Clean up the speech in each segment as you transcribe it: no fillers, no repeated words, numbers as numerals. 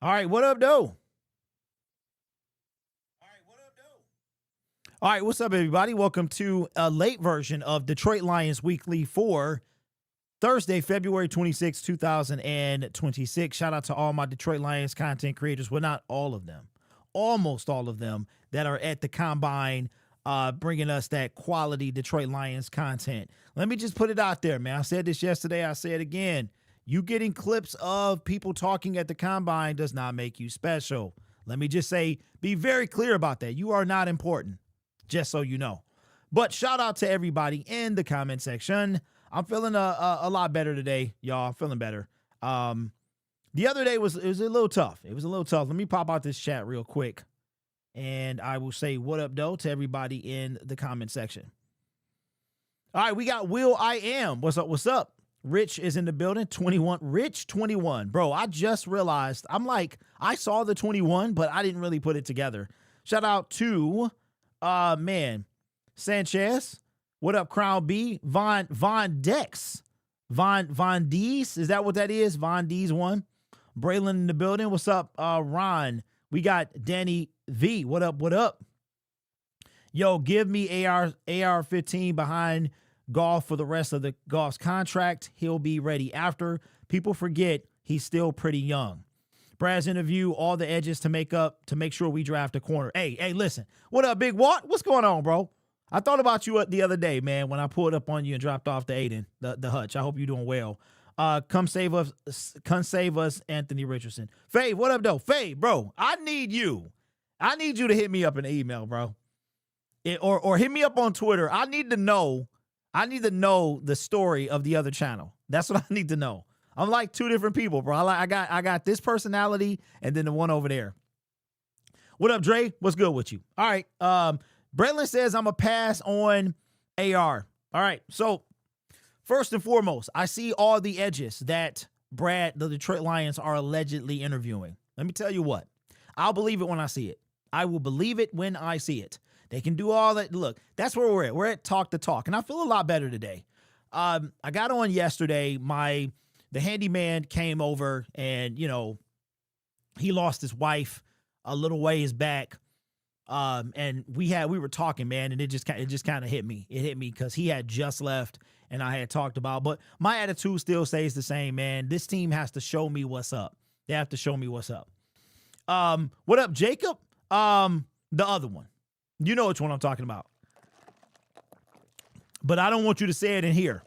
All right, what up, though? All right, what's up, everybody? Welcome to a late version of Detroit Lions Weekly for Thursday, February 26, 2026. Shout out to all my Detroit Lions content creators. Well, not all of them, almost all of them that are at the Combine bringing us that quality Detroit Lions content. Let me just put it out there, man. I said this yesterday. I say it again. You getting clips of people talking at the Combine does not make you special. Let me just say, be very clear about that. You are not important, just so you know. But shout out to everybody in the comment section. I'm feeling a lot better today, y'all. I'm feeling better. The other day it was a little tough. It was a little tough. Let me pop out this chat real quick, and I will say what up, though, to everybody in the comment section. All right, we got Will I Am. What's up? What's up? Rich is in the building. 21. Rich 21. Bro, I just realized. I saw the 21, but I didn't really put it together. Shout out to Sanchez. What up, Crown B? Von Dex. Von D's. Is that what that is? Von D's one. Braylon in the building. What's up, Ron? We got Danny V. What up? What up? Yo, give me AR-15 behind Golf for the rest of the Golf's contract. He'll be ready after. People forget he's still pretty young. Brad's interview, all the edges to make sure we draft a corner. Hey, listen. What up, Big Walt? What's going on, bro? I thought about you the other day, man, when I pulled up on you and dropped off the Aiden, the hutch. I hope you're doing well. Come save us, Anthony Richardson. Fave, what up, though? Fave, bro, I need you to hit me up in the email, bro. Or hit me up on Twitter. I need to know the story of the other channel. That's what I need to know. I'm like two different people, bro. I got this personality and then the one over there. What up, Dre? What's good with you? All right. Brentlin says I'm a pass on AR. All right. So first and foremost, I see all the edges that the Detroit Lions are allegedly interviewing. Let me tell you what. I'll believe it when I see it. I will believe it when I see it. They can do all that. Look, that's where we're at. We're at talk to talk, and I feel a lot better today. I got on yesterday. The handyman came over, and he lost his wife a little ways back. And we were talking, man, and it just kind of hit me. It hit me because he had just left, and I had talked about. But my attitude still stays the same, man. This team has to show me what's up. They have to show me what's up. What up, Jacob? The other one. You know which one I'm talking about. But I don't want you to say it in here.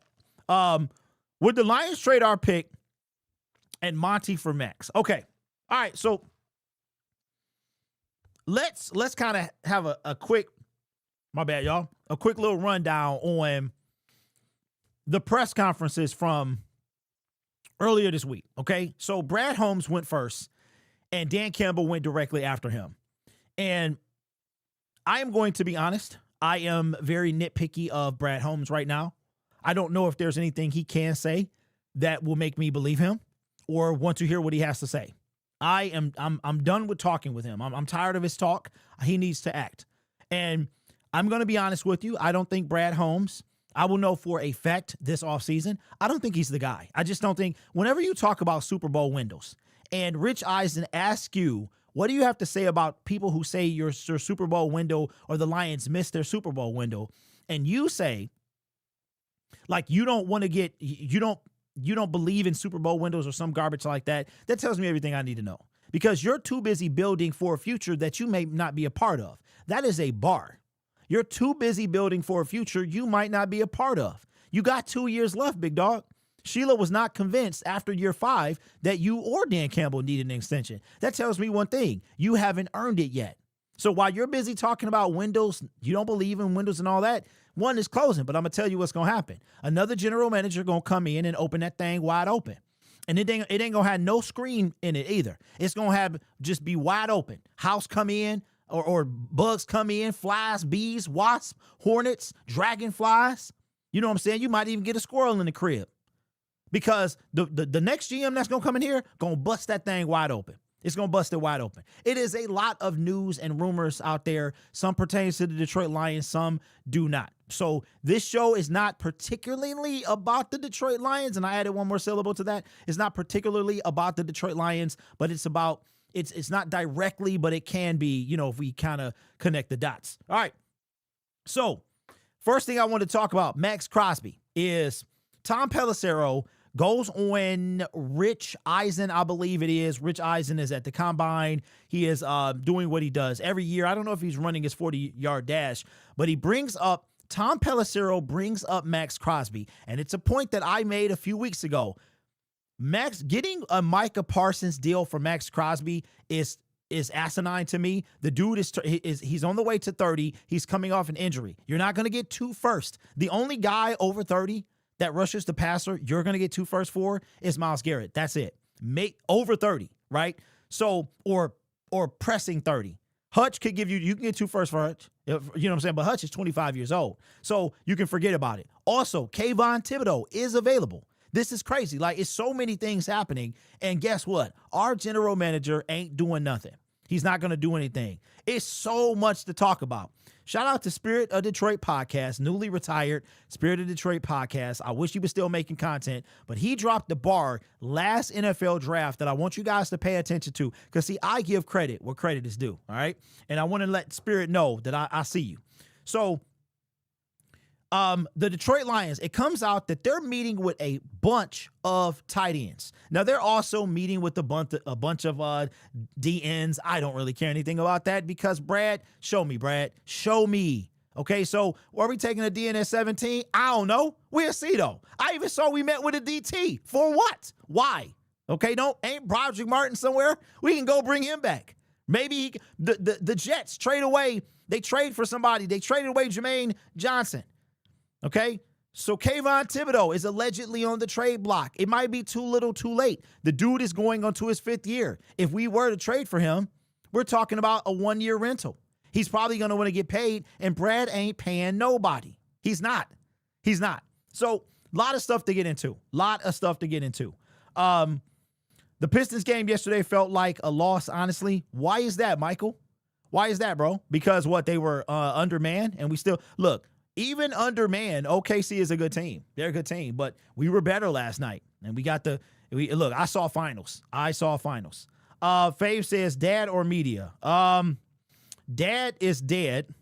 Would the Lions trade our pick and Monty for Max? Okay. All right. So let's kind of have a quick, my bad, y'all, a quick little rundown on the press conferences from earlier this week. Okay. So Brad Holmes went first and Dan Campbell went directly after him. And I am going to be honest. I am very nitpicky of Brad Holmes right now. I don't know if there's anything he can say that will make me believe him or want to hear what he has to say. I'm done with talking with him. I'm tired of his talk. He needs to act. And I'm going to be honest with you. I don't think Brad Holmes, I will know for a fact this offseason, I don't think he's the guy. I just don't think, whenever you talk about Super Bowl windows and Rich Eisen asks you, what do you have to say about people who say your Super Bowl window or the Lions missed their Super Bowl window? And you say, like, you don't want to get, you don't believe in Super Bowl windows or some garbage like that. That tells me everything I need to know, because you're too busy building for a future that you may not be a part of. That is a bar. You're too busy building for a future you might not be a part of. You got 2 years left, big dog. Sheila was not convinced after year 5 that you or Dan Campbell needed an extension. That tells me one thing. You haven't earned it yet. So while you're busy talking about windows, you don't believe in windows and all that, one is closing. But I'm going to tell you what's going to happen. Another general manager going to come in and open that thing wide open. And it ain't going to have no screen in it either. It's going to have just be wide open. House come in or bugs come in, flies, bees, wasps, hornets, dragonflies. You know what I'm saying? You might even get a squirrel in the crib. Because the next GM that's going to come in here, going to bust that thing wide open. It's going to bust it wide open. It is a lot of news and rumors out there. Some pertains to the Detroit Lions, some do not. So this show is not particularly about the Detroit Lions, and I added one more syllable to that. It's not particularly about the Detroit Lions, but it's about It's not directly, but it can be, if we kind of connect the dots. All right. So first thing I want to talk about, Max Crosby, is Tom Pelissero goes on Rich Eisen, I believe it is. Rich Eisen is at the combine. He is doing what he does every year. I don't know if he's running his 40-yard dash, but Tom Pelissero brings up Max Crosby, and it's a point that I made a few weeks ago. Max getting a Micah Parsons deal for Max Crosby is asinine to me. The dude he's on the way to 30. He's coming off an injury. You're not going to get 2 first. The only guy over 30 that rushes the passer you're going to get 2 first for is Myles Garrett. That's it. Make over 30, right? So or pressing 30. Hutch could give you can get 2 first for Hutch. You know what I'm saying? But Hutch is 25 years old. So you can forget about it. Also, Kayvon Thibodeau is available. This is crazy. Like, it's so many things happening. And guess what? Our general manager ain't doing nothing. He's not going to do anything. It's so much to talk about. Shout out to Spirit of Detroit podcast, newly retired Spirit of Detroit podcast. I wish he was still making content, but he dropped the bar last NFL draft that I want you guys to pay attention to. Because, see, I give credit where credit is due, all right? And I want to let Spirit know that I see you. So, the Detroit Lions, it comes out that they're meeting with a bunch of tight ends. Now, they're also meeting with a bunch of DNs. I don't really care anything about that because, Brad. Show me. Okay, so are we taking a DN at 17? I don't know. We'll see, though. I even saw we met with a DT. For what? Why? Okay, ain't Broderick Martin somewhere? We can go bring him back. Maybe the Jets trade away. They trade for somebody. They traded away Jermaine Johnson. Okay, so Kayvon Thibodeau is allegedly on the trade block. It might be too little, too late. The dude is going on to his 5th year. If we were to trade for him, we're talking about a 1-year rental. He's probably going to want to get paid, and Brad ain't paying nobody. He's not. So, a lot of stuff to get into. The Pistons game yesterday felt like a loss, honestly. Why is that, Michael? Why is that, bro? Because they were undermanned, and we still look. Even undermanned, OKC is a good team. They're a good team, but we were better last night. And look, I saw finals. Fave says dad or media. Dad is dead.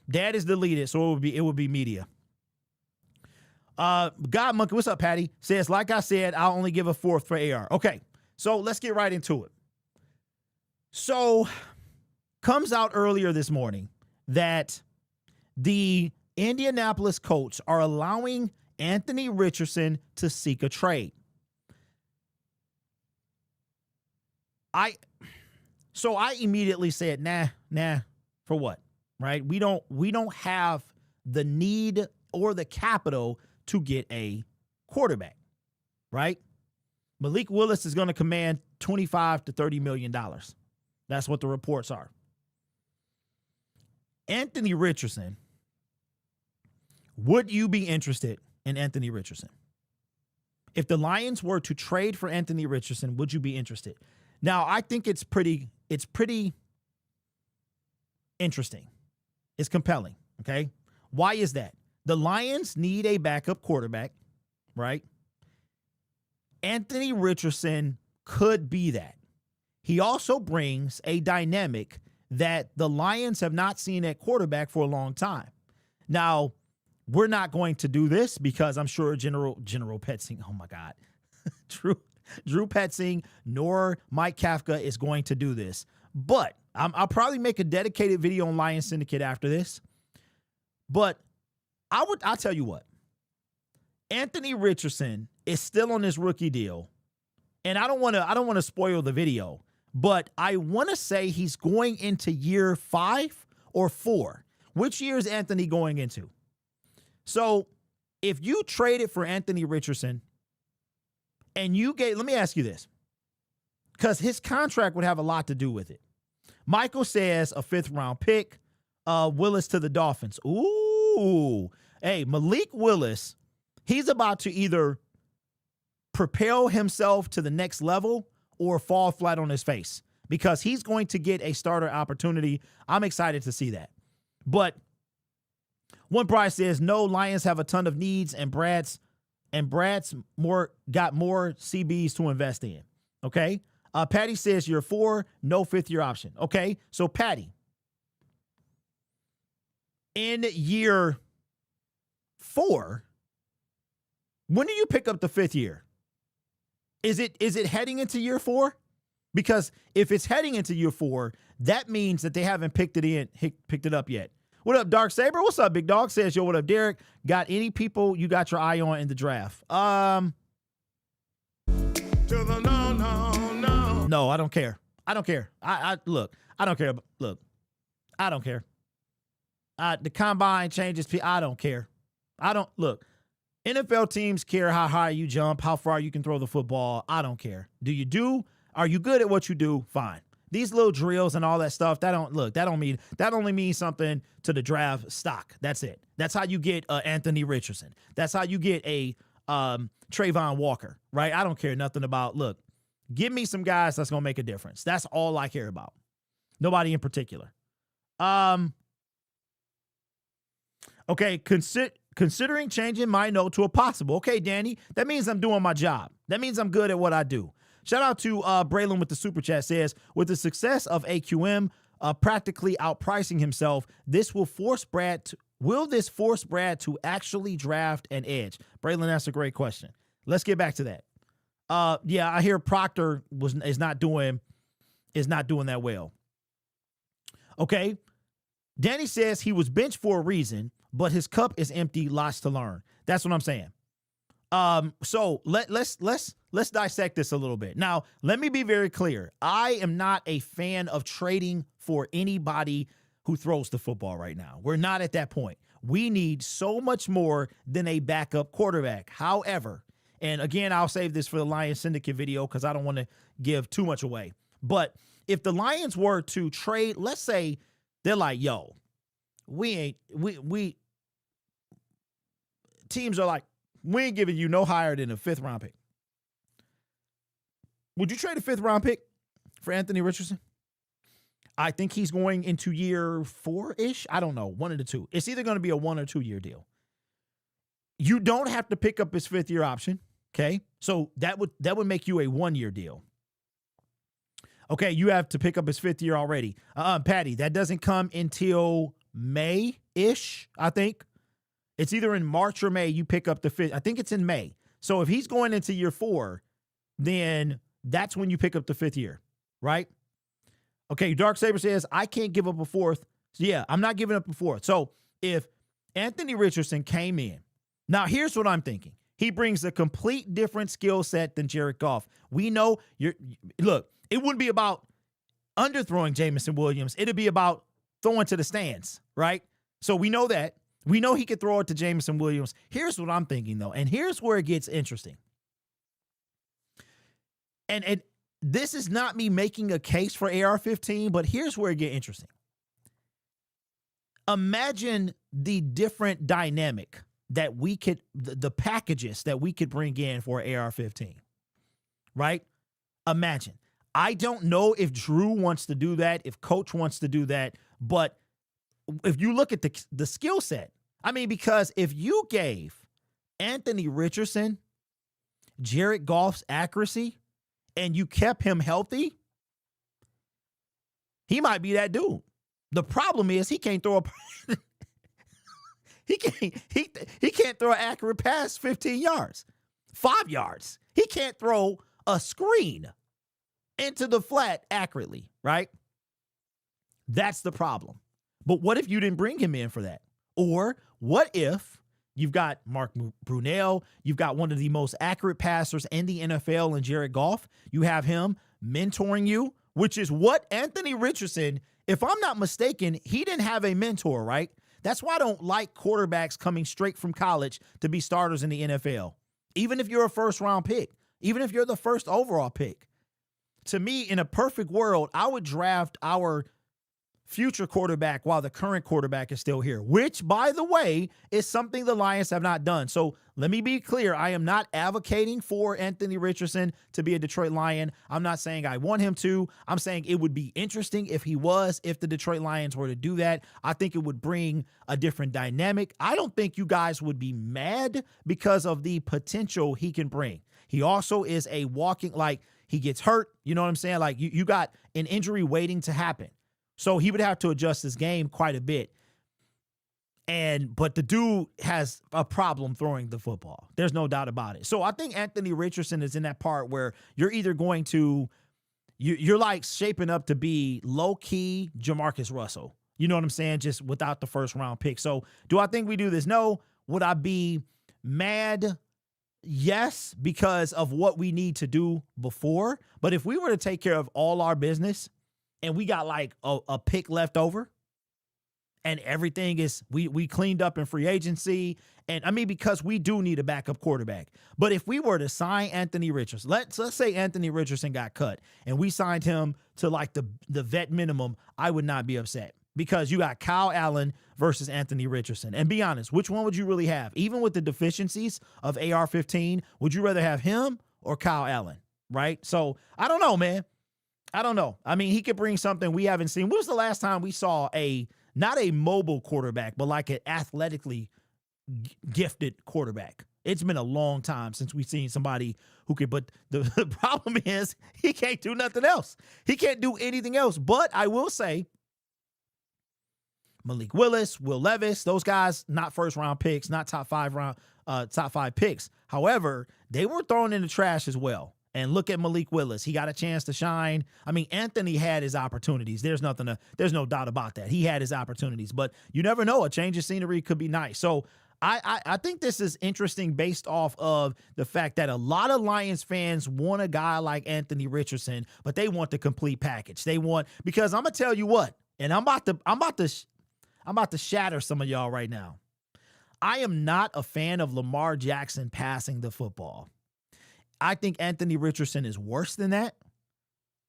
Dad is deleted, so it would be media. God Monkey, what's up, Patty? Says, like I said, I'll only give a 4th for AR. Okay, so let's get right into it. So, comes out earlier this morning that the Indianapolis Colts are allowing Anthony Richardson to seek a trade. I immediately said, nah, for what? Right? We don't have the need or the capital to get a quarterback, right? Malik Willis is going to command $25 to $30 million. That's what the reports are. Anthony Richardson. Would you be interested in Anthony Richardson? If the Lions were to trade for Anthony Richardson, would you be interested? Now, I think it's pretty interesting. It's compelling, okay? Why is that? The Lions need a backup quarterback, right? Anthony Richardson could be that. He also brings a dynamic that the Lions have not seen at quarterback for a long time. Now, we're not going to do this because I'm sure General Petzing, oh my God, Drew Petzing nor Mike Kafka is going to do this. But I'll probably make a dedicated video on Lions Syndicate after this. But I'll tell you what, Anthony Richardson is still on his rookie deal, and I don't want to spoil the video, but I want to say he's going into year 5 or 4. Which year is Anthony going into? So if you traded for Anthony Richardson and let me ask you this, because his contract would have a lot to do with it. Michael says a 5th round pick, Willis to the Dolphins. Ooh, hey, Malik Willis, he's about to either propel himself to the next level or fall flat on his face because he's going to get a starter opportunity. I'm excited to see that. But one Bryce says, no, Lions have a ton of needs and Brad's got more CBs to invest in. Okay. Patty says year 4, no 5th-year option. Okay, so Patty, in year 4, when do you pick up the 5th year? Is it heading into year 4? Because if it's heading into year 4, that means that they haven't picked it up yet. What up, Dark Saber? What's up, big dog? Says, yo, what up, Derek? Got any people you got your eye on in the draft? No, I don't care. I don't care. I don't care. Look, I don't care. The combine changes. I don't care. Look. NFL teams care how high you jump, how far you can throw the football. I don't care. Are you good at what you do? Fine. These little drills and all that stuff, that only means something to the draft stock. That's it. That's how you get Anthony Richardson. That's how you get a Trayvon Walker, right? I don't care nothing about, look, give me some guys that's going to make a difference. That's all I care about. Nobody in particular. Okay, considering changing my no to a possible. Okay, Danny, that means I'm doing my job. That means I'm good at what I do. Shout out to Braylon with the super chat. Says, with the success of AQM practically outpricing himself, will this force Brad to actually draft an edge? Braylon, that's a great question. Let's get back to that. Yeah, I hear Proctor is not doing that well. Okay. Danny says he was benched for a reason, but his cup is empty. Lots to learn. That's what I'm saying. So let's dissect this a little bit. Now, let me be very clear. I am not a fan of trading for anybody who throws the football right now. We're not at that point. We need so much more than a backup quarterback. However, and again, I'll save this for the Lions Syndicate video because I don't want to give too much away. But if the Lions were to trade, let's say they're like, yo, teams are like, we ain't giving you no higher than a 5th round pick. Would you trade a 5th round pick for Anthony Richardson? I think he's going into year 4-ish. I don't know. One of the two. It's either going to be a 1 or 2 year deal. You don't have to pick up his 5th year option. Okay. So that would make you a 1 year deal. Okay. You have to pick up his 5th year already. Patty, that doesn't come until May-ish, I think. It's either in March or May you pick up the 5th. I think it's in May. So if he's going into year 4, then that's when you pick up the 5th year, right? Okay, Dark Saber says, I can't give up a 4th. So yeah, I'm not giving up a 4th. So if Anthony Richardson came in, now here's what I'm thinking. He brings a complete different skill set than Jared Goff. We know look, it wouldn't be about underthrowing Jameson Williams. It'd be about throwing to the stands, right? So we know that. We know he could throw it to Jameson Williams. Here's what I'm thinking, though, and here's where it gets interesting. And this is not me making a case for AR-15, but here's where it gets interesting. Imagine the different dynamic that we could, the packages that we could bring in for AR-15, right? Imagine. I don't know if Drew wants to do that, if Coach wants to do that, but if you look at the skill set, I mean, because if you gave Anthony Richardson Jared Goff's accuracy and you kept him healthy, he might be that dude. The problem is he can't throw a he can't throw an accurate pass 15 yards, 5 yards. He can't throw a screen into the flat accurately, right? That's the problem. But what if you didn't bring him in for that? Or what if you've got Mark Brunell, you've got one of the most accurate passers in the NFL in Jared Goff, you have him mentoring you, which is what Anthony Richardson, if I'm not mistaken, he didn't have a mentor, right? That's why I don't like quarterbacks coming straight from college to be starters in the NFL. Even if you're a first-round pick, even if you're the first overall pick. To me, in a perfect world, I would draft our future quarterback while the current quarterback is still here, which, by the way, is something the Lions have not done. So let me be clear. I am not advocating for Anthony Richardson to be a Detroit Lion. I'm not saying I want him to. I'm saying it would be interesting if he was, if the Detroit Lions were to do that. I think it would bring a different dynamic. I don't think you guys would be mad because of the potential he can bring. He also is a walking, like, he gets hurt. You know what I'm saying? Like, you got an injury waiting to happen. So he would have to adjust his game quite a bit. But the dude has a problem throwing the football. There's no doubt about it. So I think Anthony Richardson is in that part where you're either going to, you're like shaping up to be low-key Jamarcus Russell. You know what I'm saying? Just without the first round pick. So do I think we do this? No. Would I be mad? Yes, because of what we need to do before. But if we were to take care of all our business, and we got like a pick left over, and everything is, we cleaned up in free agency. And I mean, because we do need a backup quarterback. But if we were to sign Anthony Richardson, let's say Anthony Richardson got cut and we signed him to like the vet minimum, I would not be upset, because you got Kyle Allen versus Anthony Richardson. And be honest, which one would you really have? Even with the deficiencies of AR-15, would you rather have him or Kyle Allen? Right? So I don't know, man. I don't know. I mean, he could bring something we haven't seen. When was the last time we saw not a mobile quarterback, but like an athletically gifted quarterback? It's been a long time since we've seen somebody who could, but the problem is he can't do nothing else. He can't do anything else. But I will say, Malik Willis, Will Levis, those guys, not first round picks, not top five picks. However, they were thrown in the trash as well. And look at Malik Willis. He got a chance to shine. I mean, Anthony had his opportunities. There's no doubt about that. He had his opportunities, but you never know. A change of scenery could be nice. So I think this is interesting based off of the fact that a lot of Lions fans want a guy like Anthony Richardson, but they want the complete package. Because I'm going to tell you what, and I'm about to shatter some of y'all right now. I am not a fan of Lamar Jackson passing the football. I think Anthony Richardson is worse than that.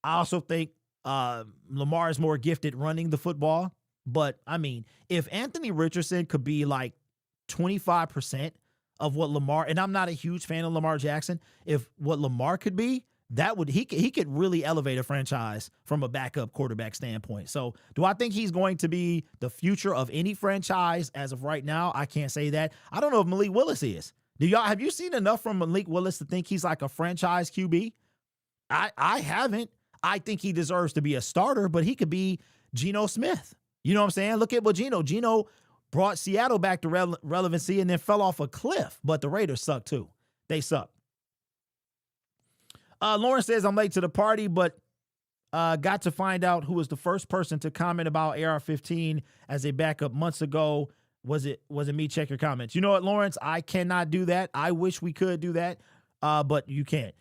I also think Lamar is more gifted running the football. But, I mean, if Anthony Richardson could be like 25% of what Lamar, and I'm not a huge fan of Lamar Jackson, if what Lamar could be, he could really elevate a franchise from a backup quarterback standpoint. So do I think he's going to be the future of any franchise as of right now? I can't say that. I don't know if Malik Willis is. Have you seen enough from Malik Willis to think he's like a franchise QB? I haven't. I think he deserves to be a starter, but he could be Geno Smith. You know what I'm saying? Look at what Geno brought Seattle back to relevancy and then fell off a cliff. But the Raiders suck too. They suck. Lauren says, I'm late to the party, but got to find out who was the first person to comment about AR-15 as a backup months ago. Was it me? Check your comments. You know what, Lawrence? I cannot do that. I wish we could do that, but you can't.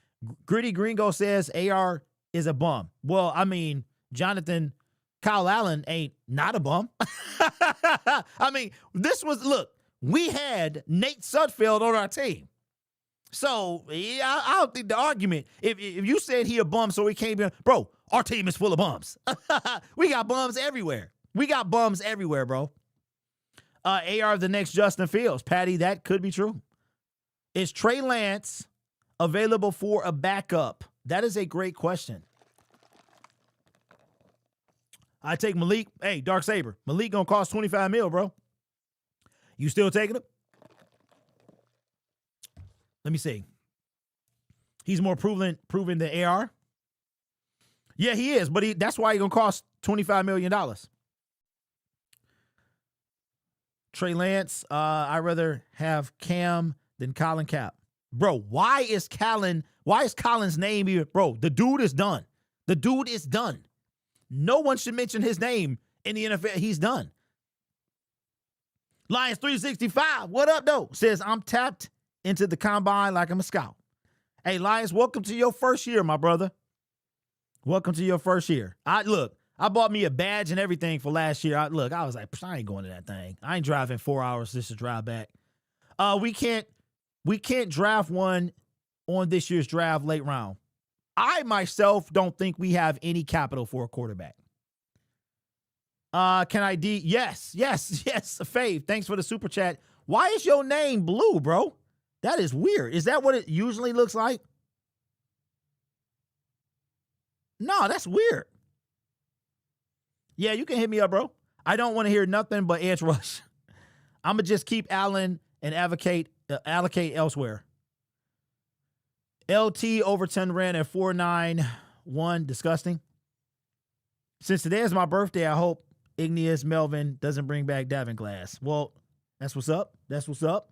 Gritty Gringo says AR is a bum. Well, I mean, Kyle Allen ain't not a bum. I mean, we had Nate Sudfeld on our team. So, yeah, I don't think the argument, if you said he a bum so he can't be, bro, our team is full of bums. We got bums everywhere. Bro. AR the next Justin Fields. Patty, that could be true. Is Trey Lance available for a backup? That is a great question. I take Malik. Hey, Dark Saber. Malik gonna cost $25 million, bro. You still taking him? Let me see. He's more proven than AR. Yeah, he is, but that's why he's gonna cost $25 million. Trey Lance, I'd rather have Cam than Colin Cap. Bro, why is Colin's name even? Bro, the dude is done. No one should mention his name in the NFL. He's done. Lions 365, what up, though? Says, I'm tapped into the combine like I'm a scout. Hey, Lions, welcome to your first year, my brother. Welcome to your first year. I bought me a badge and everything for last year. I was like, I ain't going to that thing. I ain't driving 4 hours just to drive back. We can't draft one on this year's draft late round. I myself don't think we have any capital for a quarterback. Can I yes, Fave, thanks for the super chat. Why is your name blue, bro? That is weird. Is that what it usually looks like? No, that's weird. Yeah, you can hit me up, bro. I don't want to hear nothing but edge rush. I'm going to just keep Allen and allocate elsewhere. LT over 10 ran at 491. Disgusting. Since today is my birthday, I hope Igneous Melvin doesn't bring back Davin Glass. Well, that's what's up. That's what's up.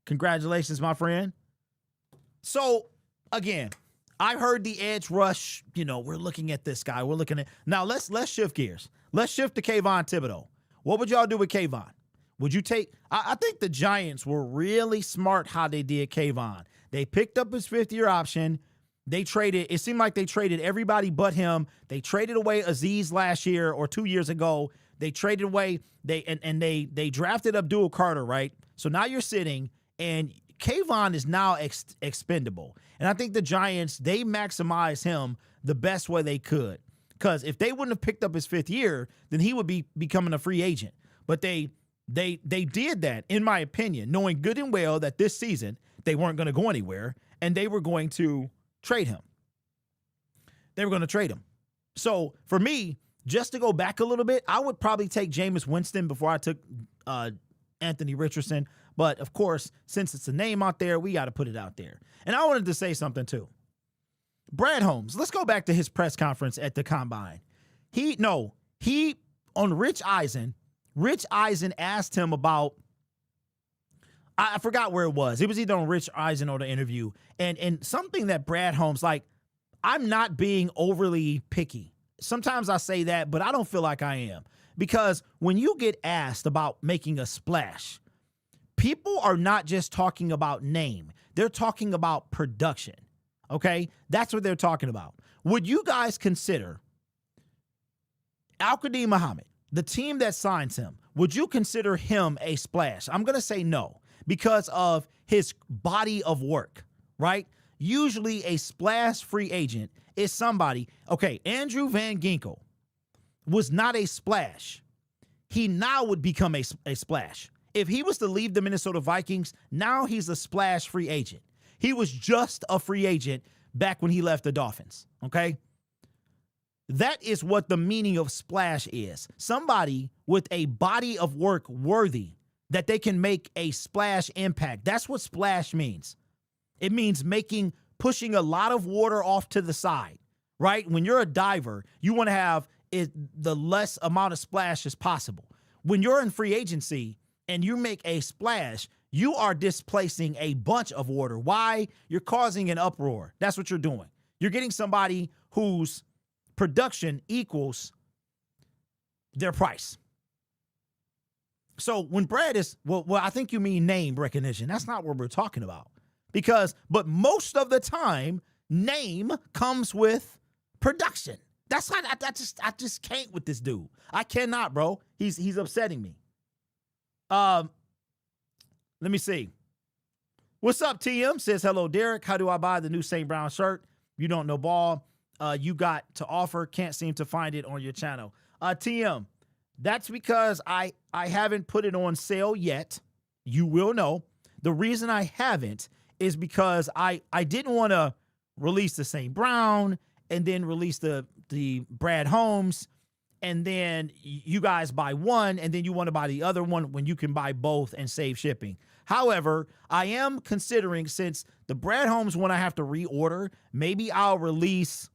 Congratulations, my friend. So, again, I heard the edge rush. You know, we're looking at this guy. We're looking at now. Let's shift gears. Let's shift to Kayvon Thibodeau. What would y'all do with Kayvon? Would you take? I think the Giants were really smart how they did Kayvon. They picked up his 5th-year option. They traded. It seemed like they traded everybody but him. They traded away Azeez last year or 2 years ago. They traded away. They drafted Abdul Carter, right? So now you're sitting, and Kayvon is now expendable. And I think the Giants, they maximize him the best way they could. Because if they wouldn't have picked up his 5th year, then he would be becoming a free agent. But they did that, in my opinion, knowing good and well that this season they weren't going to go anywhere, and they were going to trade him. They were going to trade him. So for me, just to go back a little bit, I would probably take Jameis Winston before I took Anthony Richardson. But, of course, since it's a name out there, we got to put it out there. And I wanted to say something, too. Brad Holmes, let's go back to his press conference at the Combine. On Rich Eisen asked him about, I forgot where it was. It was either on Rich Eisen or the interview. And something that Brad Holmes, like, I'm not being overly picky. Sometimes I say that, but I don't feel like I am. Because when you get asked about making a splash, people are not just talking about name. They're talking about production. Okay? That's what they're talking about. Would you guys consider Al-Qadim Muhammad, the team that signs him, would you consider him a splash? I'm going to say no because of his body of work, right? Usually a splash free agent is somebody, okay, Andrew Van Ginkel was not a splash. He now would become a splash. If he was to leave the Minnesota Vikings, now he's a splash free agent. He was just a free agent back when he left the Dolphins, okay? That is what the meaning of splash is. Somebody with a body of work worthy that they can make a splash impact. That's what splash means. It means pushing a lot of water off to the side, right? When you're a diver, you want to have the less amount of splash as possible. When you're in free agency and you make a splash, you are displacing a bunch of water. Why? You're causing an uproar. That's what you're doing. You're getting somebody whose production equals their price. So when Brad is, well, I think you mean name recognition. That's not what we're talking about. But most of the time, name comes with production. That's not, I just can't with this dude. I cannot, bro. He's upsetting me. Let me see. What's up, TM? Says, hello, Derek. How do I buy the new St. Brown shirt? You don't know ball. You got to offer. Can't seem to find it on your channel. TM, that's because I haven't put it on sale yet. You will know. The reason I haven't is because I didn't want to release the St. Brown and then release the Brad Holmes, and then you guys buy one, and then you want to buy the other one when you can buy both and save shipping. However, I am considering, since the Brad Holmes one I have to reorder, maybe I'll release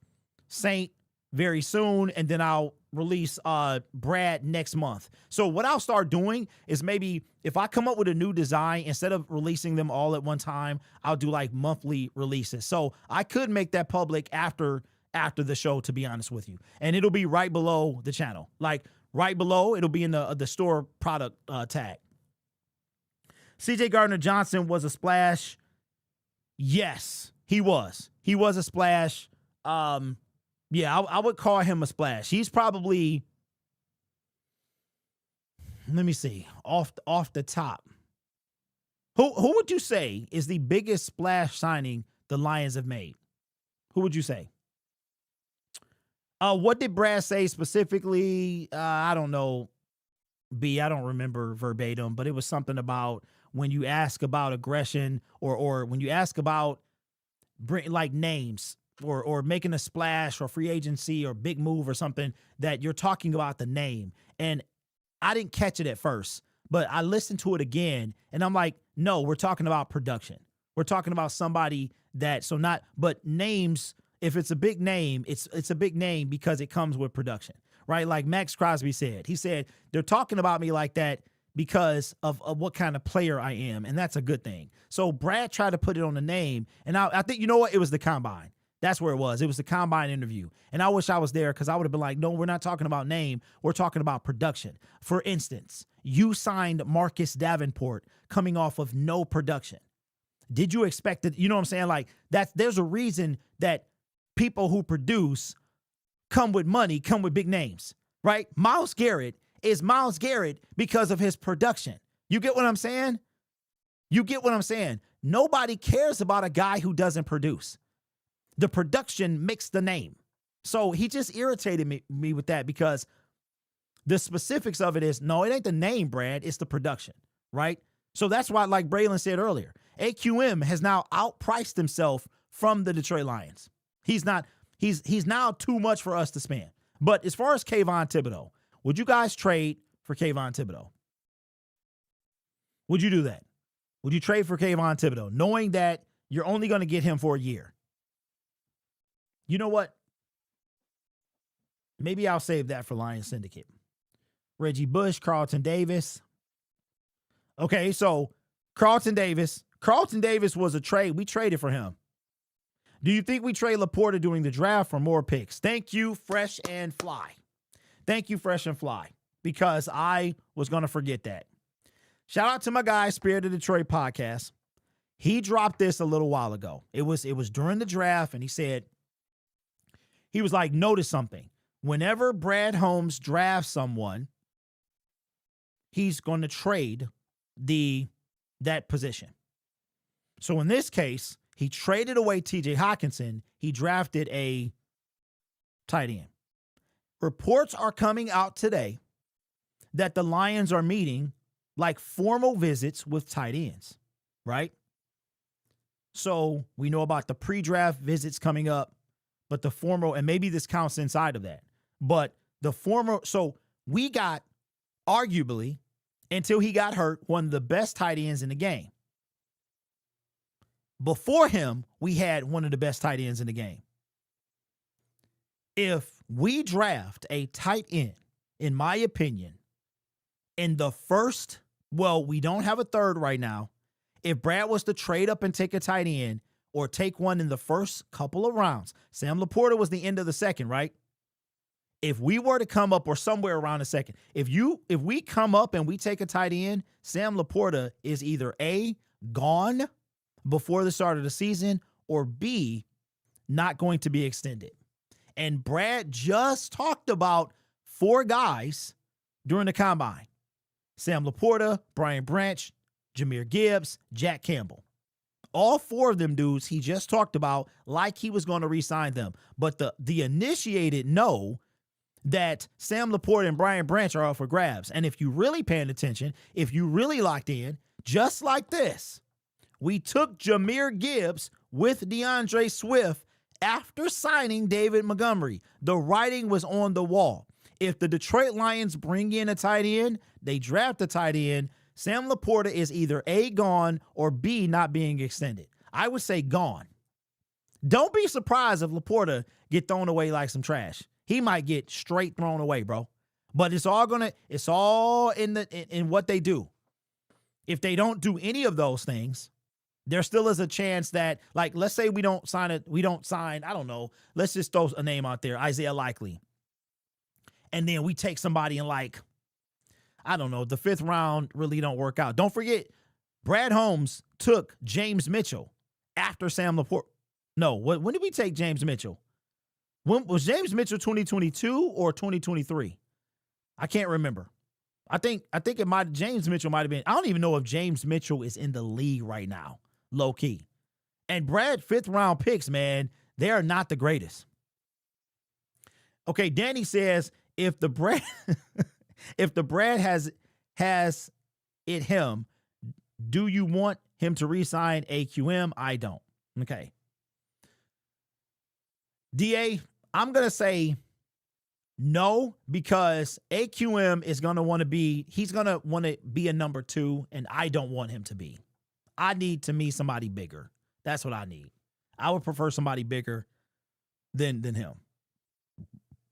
Saint very soon, and then I'll release Brad next month. So what I'll start doing is, maybe if I come up with a new design, instead of releasing them all at one time, I'll do like monthly releases. So I could make that public after the show, to be honest with you. And it'll be right below the channel. Like right below, it'll be in the store product tag. CJ Gardner-Johnson was a splash. Yes, he was. He was a splash. Yeah, I would call him a splash. He's probably, let me see, off the top. Who would you say is the biggest splash signing the Lions have made? Who would you say? What did Brad say specifically? I don't know. I don't remember verbatim, but it was something about when you ask about aggression or when you ask about like names or making a splash or free agency or big move or something, that you're talking about the name. And I didn't catch it at first, but I listened to it again and I'm like, no, we're talking about production. We're talking about somebody but names, if it's a big name, it's a big name because it comes with production, right? Like Max Crosby said. He said, they're talking about me like that because of what kind of player I am, and that's a good thing. So Brad tried to put it on the name, and I think, you know what? It was the Combine. That's where it was. It was the Combine interview. And I wish I was there because I would have been like, no, we're not talking about name. We're talking about production. For instance, you signed Marcus Davenport coming off of no production. Did you expect it? You know what I'm saying? Like, there's a reason that people who produce come with money, come with big names, right? Myles Garrett is Myles Garrett because of his production. You get what I'm saying? You get what I'm saying? Nobody cares about a guy who doesn't produce. The production makes the name. So he just irritated me with that because the specifics of it is, no, it ain't the name, Brad. It's the production, right? So that's why, like Braylon said earlier, AQM has now outpriced himself from the Detroit Lions. He's now too much for us to spend. But as far as Kayvon Thibodeau, would you guys trade for Kayvon Thibodeau? Would you do that? Would you trade for Kayvon Thibodeau, knowing that you're only going to get him for a year? You know what? Maybe I'll save that for Lions Syndicate. Reggie Bush, Carlton Davis. Okay, so Carlton Davis was a trade. We traded for him. Do you think we trade Laporta during the draft for more picks? Thank you, Fresh and Fly. Thank you, Fresh and Fly, because I was going to forget that. Shout out to my guy, Spirit of Detroit podcast. He dropped this a little while ago. It was during the draft, and he was like, notice something. Whenever Brad Holmes drafts someone, he's going to trade that position. So in this case, he traded away TJ Hockenson. He drafted a tight end. Reports are coming out today that the Lions are meeting like formal visits with tight ends, right? So we know about the pre-draft visits coming up, but the formal, and maybe this counts inside of that, but the formal, so we got arguably, until he got hurt, one of the best tight ends in the game. Before him, we had one of the best tight ends in the game. If we draft a tight end, in my opinion, in the first, well, we don't have a third right now. If Brad was to trade up and take a tight end or take one in the first couple of rounds, Sam Laporta was the end of the second, right? If we were to come up or somewhere around the second, if we come up and we take a tight end, Sam Laporta is either A, gone before the start of the season, or B, not going to be extended. And Brad just talked about 4 guys during the Combine. Sam Laporta, Brian Branch, Jahmyr Gibbs, Jack Campbell. All 4 of them dudes he just talked about like he was going to re-sign them. But the initiated know that Sam Laporta and Brian Branch are up for grabs. And if you really paying attention, if you really locked in, just like this, we took Jahmyr Gibbs with DeAndre Swift after signing David Montgomery. The writing was on the wall. If the Detroit Lions bring in a tight end, they draft a tight end, Sam Laporta is either A, gone, or B, not being extended. I would say gone. Don't be surprised if Laporta get thrown away like some trash. He might get straight thrown away, bro. But it's all in what they do. If they don't do any of those things, there still is a chance that, like, let's say we don't sign, I don't know, let's just throw a name out there, Isaiah Likely. And then we take somebody in, like, I don't know, the 5th round really don't work out. Don't forget, Brad Holmes took James Mitchell after Sam Laporta. No, when did we take James Mitchell? When was James Mitchell 2022 or 2023? I can't remember. I think James Mitchell might have been. I don't even know if James Mitchell is in the league right now, low key. And Brad 5th round picks, man, they are not the greatest. Okay, Danny says if the Brad if the Brad has it him, do you want him to re-sign AQM? I don't. Okay. DA, I'm gonna say no, because AQM is gonna want to be, he's gonna want to be a number 2, and I don't want him to be. I need to meet somebody bigger. That's what I need. I would prefer somebody bigger than him.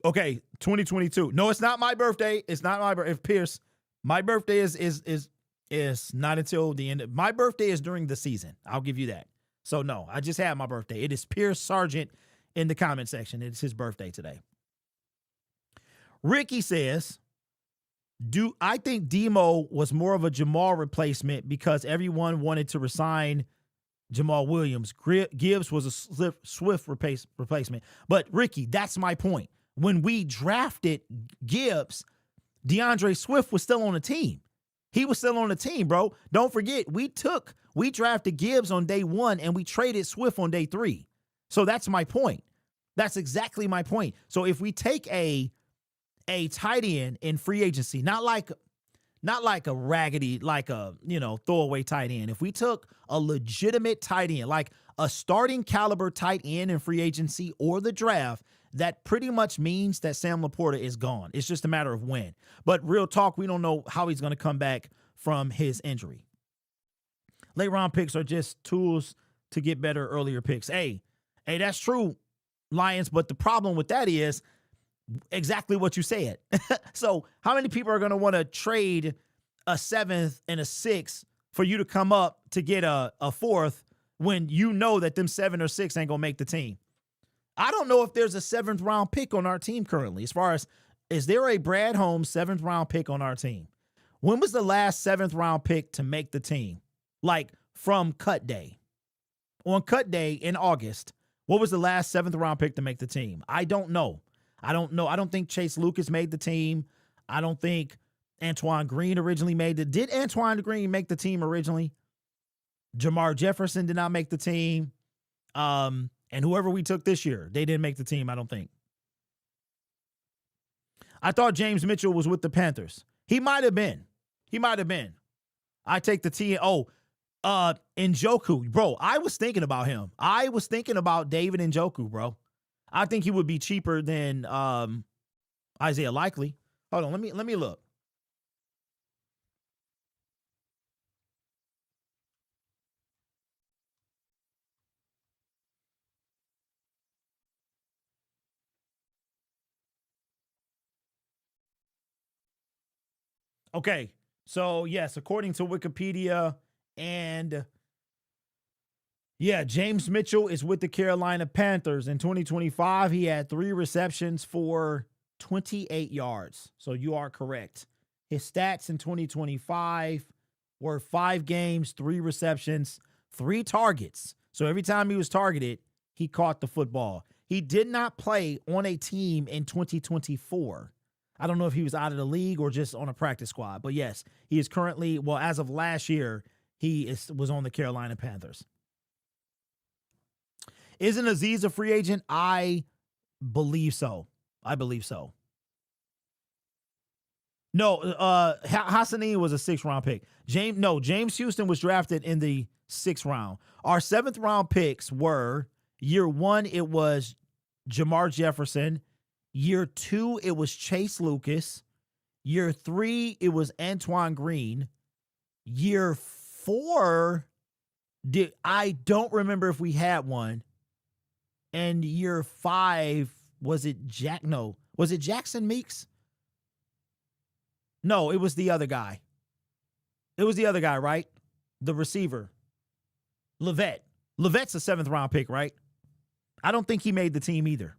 Okay, 2022. No, it's not my birthday. It's not my birthday. If Pierce, my birthday is not until the end. My birthday is during the season. I'll give you that. So no, I just had my birthday. It is Pierce Sargent in the comment section. It's his birthday today. Ricky says, I think Demo was more of a Jamal replacement because everyone wanted to resign Jamal Williams. Gibbs was a Swift replacement. But Ricky, that's my point. When we drafted Gibbs, DeAndre Swift was still on the team. He was still on the team, bro. Don't forget, we drafted Gibbs on day 1 and we traded Swift on day 3. So that's my point. That's exactly my point. So if we take a tight end in free agency, not like a raggedy, like a, throwaway tight end. If we took a legitimate tight end, like a starting caliber tight end in free agency or the draft, that pretty much means that Sam Laporta is gone. It's just a matter of when. But real talk, we don't know how he's going to come back from his injury. Late round picks are just tools to get better earlier picks. Hey, that's true, Lions. But the problem with that is exactly what you said. So how many people are going to want to trade a 7th and a 6th for you to come up to get a 4th when you know that them 7 or 6 ain't going to make the team? I don't know if there's a 7th round pick on our team currently. As far as, is there a Brad Holmes 7th round pick on our team? When was the last 7th round pick to make the team? Like from cut day. On cut day in August, what was the last 7th round pick to make the team? I don't know. I don't think Chase Lucas made the team. I don't think Antoine Green originally made it. Did Antoine Green make the team originally? Jamar Jefferson did not make the team. And whoever we took this year, they didn't make the team, I don't think. I thought James Mitchell was with the Panthers. He might have been. I take the T. Njoku. Bro, I was thinking about him. I was thinking about David Njoku, bro. I think he would be cheaper than Isaiah Likely. Hold on, let me look. Okay, so yes, according to Wikipedia, and yeah, James Mitchell is with the Carolina Panthers. In 2025, he had 3 receptions for 28 yards. So you are correct. His stats in 2025 were 5 games, 3 receptions, 3 targets. So every time he was targeted, he caught the football. He did not play on a team in 2024. I don't know if he was out of the league or just on a practice squad. But yes, he is currently, well, as of last year, was on the Carolina Panthers. Isn't Aziz a free agent? I believe so. No, Hassanin was a 6th round pick. James Houston was drafted in the 6th round. Our 7th round picks were, year 1, it was Jamar Jefferson. Year 2, it was Chase Lucas. Year 3, it was Antoine Green. Year 4, I don't remember if we had one. And year 5, was it Jackson Meeks? No, it was the other guy. Right? The receiver. Levet. Levet's a 7th round pick, right? I don't think he made the team either.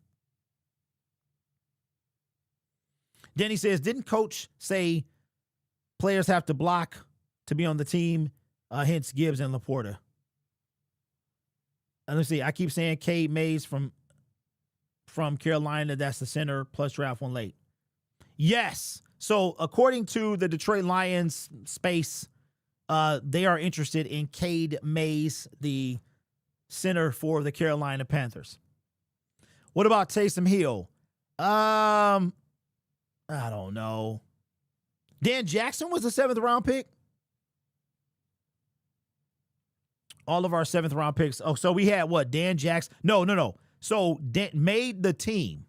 Denny says, didn't coach say players have to block to be on the team? Hence Gibbs and Laporta. And let's see. I keep saying Cade Mays from Carolina. That's the center plus draft one late. Yes. So according to the Detroit Lions space, they are interested in Cade Mays, the center for the Carolina Panthers. What about Taysom Hill? I don't know. Dan Jackson was a 7th round pick. All of our 7th round picks. Oh, so we had what? Dan Jackson. No. So Dan made the team.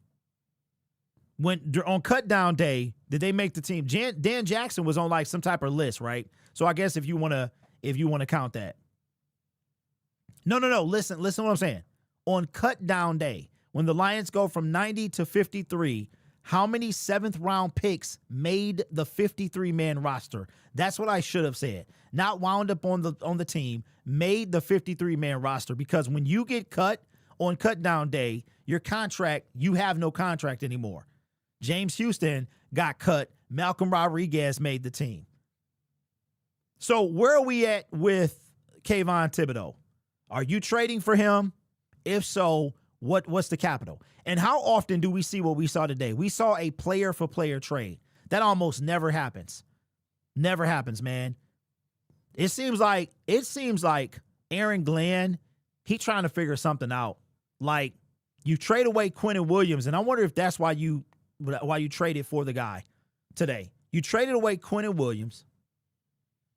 When on cut down day, did they make the team? Dan Jackson was on like some type of list, right? So I guess if you want to count that. No. Listen what I'm saying. On cut down day, when the Lions go from 90 to 53, how many 7th round picks made the 53-man roster? That's what I should have said. Not wound up on the team, made the 53-man roster, because when you get cut on cut down day, your contract, you have no contract anymore. James Houston got cut. Malcolm Rodriguez made the team. So where are we at with Kayvon Thibodeau? Are you trading for him? If so, what's the capital? And how often do we see what we saw today? We saw a player-for-player trade. That almost never happens. Never happens, man. It seems like Aaron Glenn, he trying to figure something out. Like, you trade away Quentin Williams, and I wonder if that's why you traded for the guy today. You traded away Quentin Williams.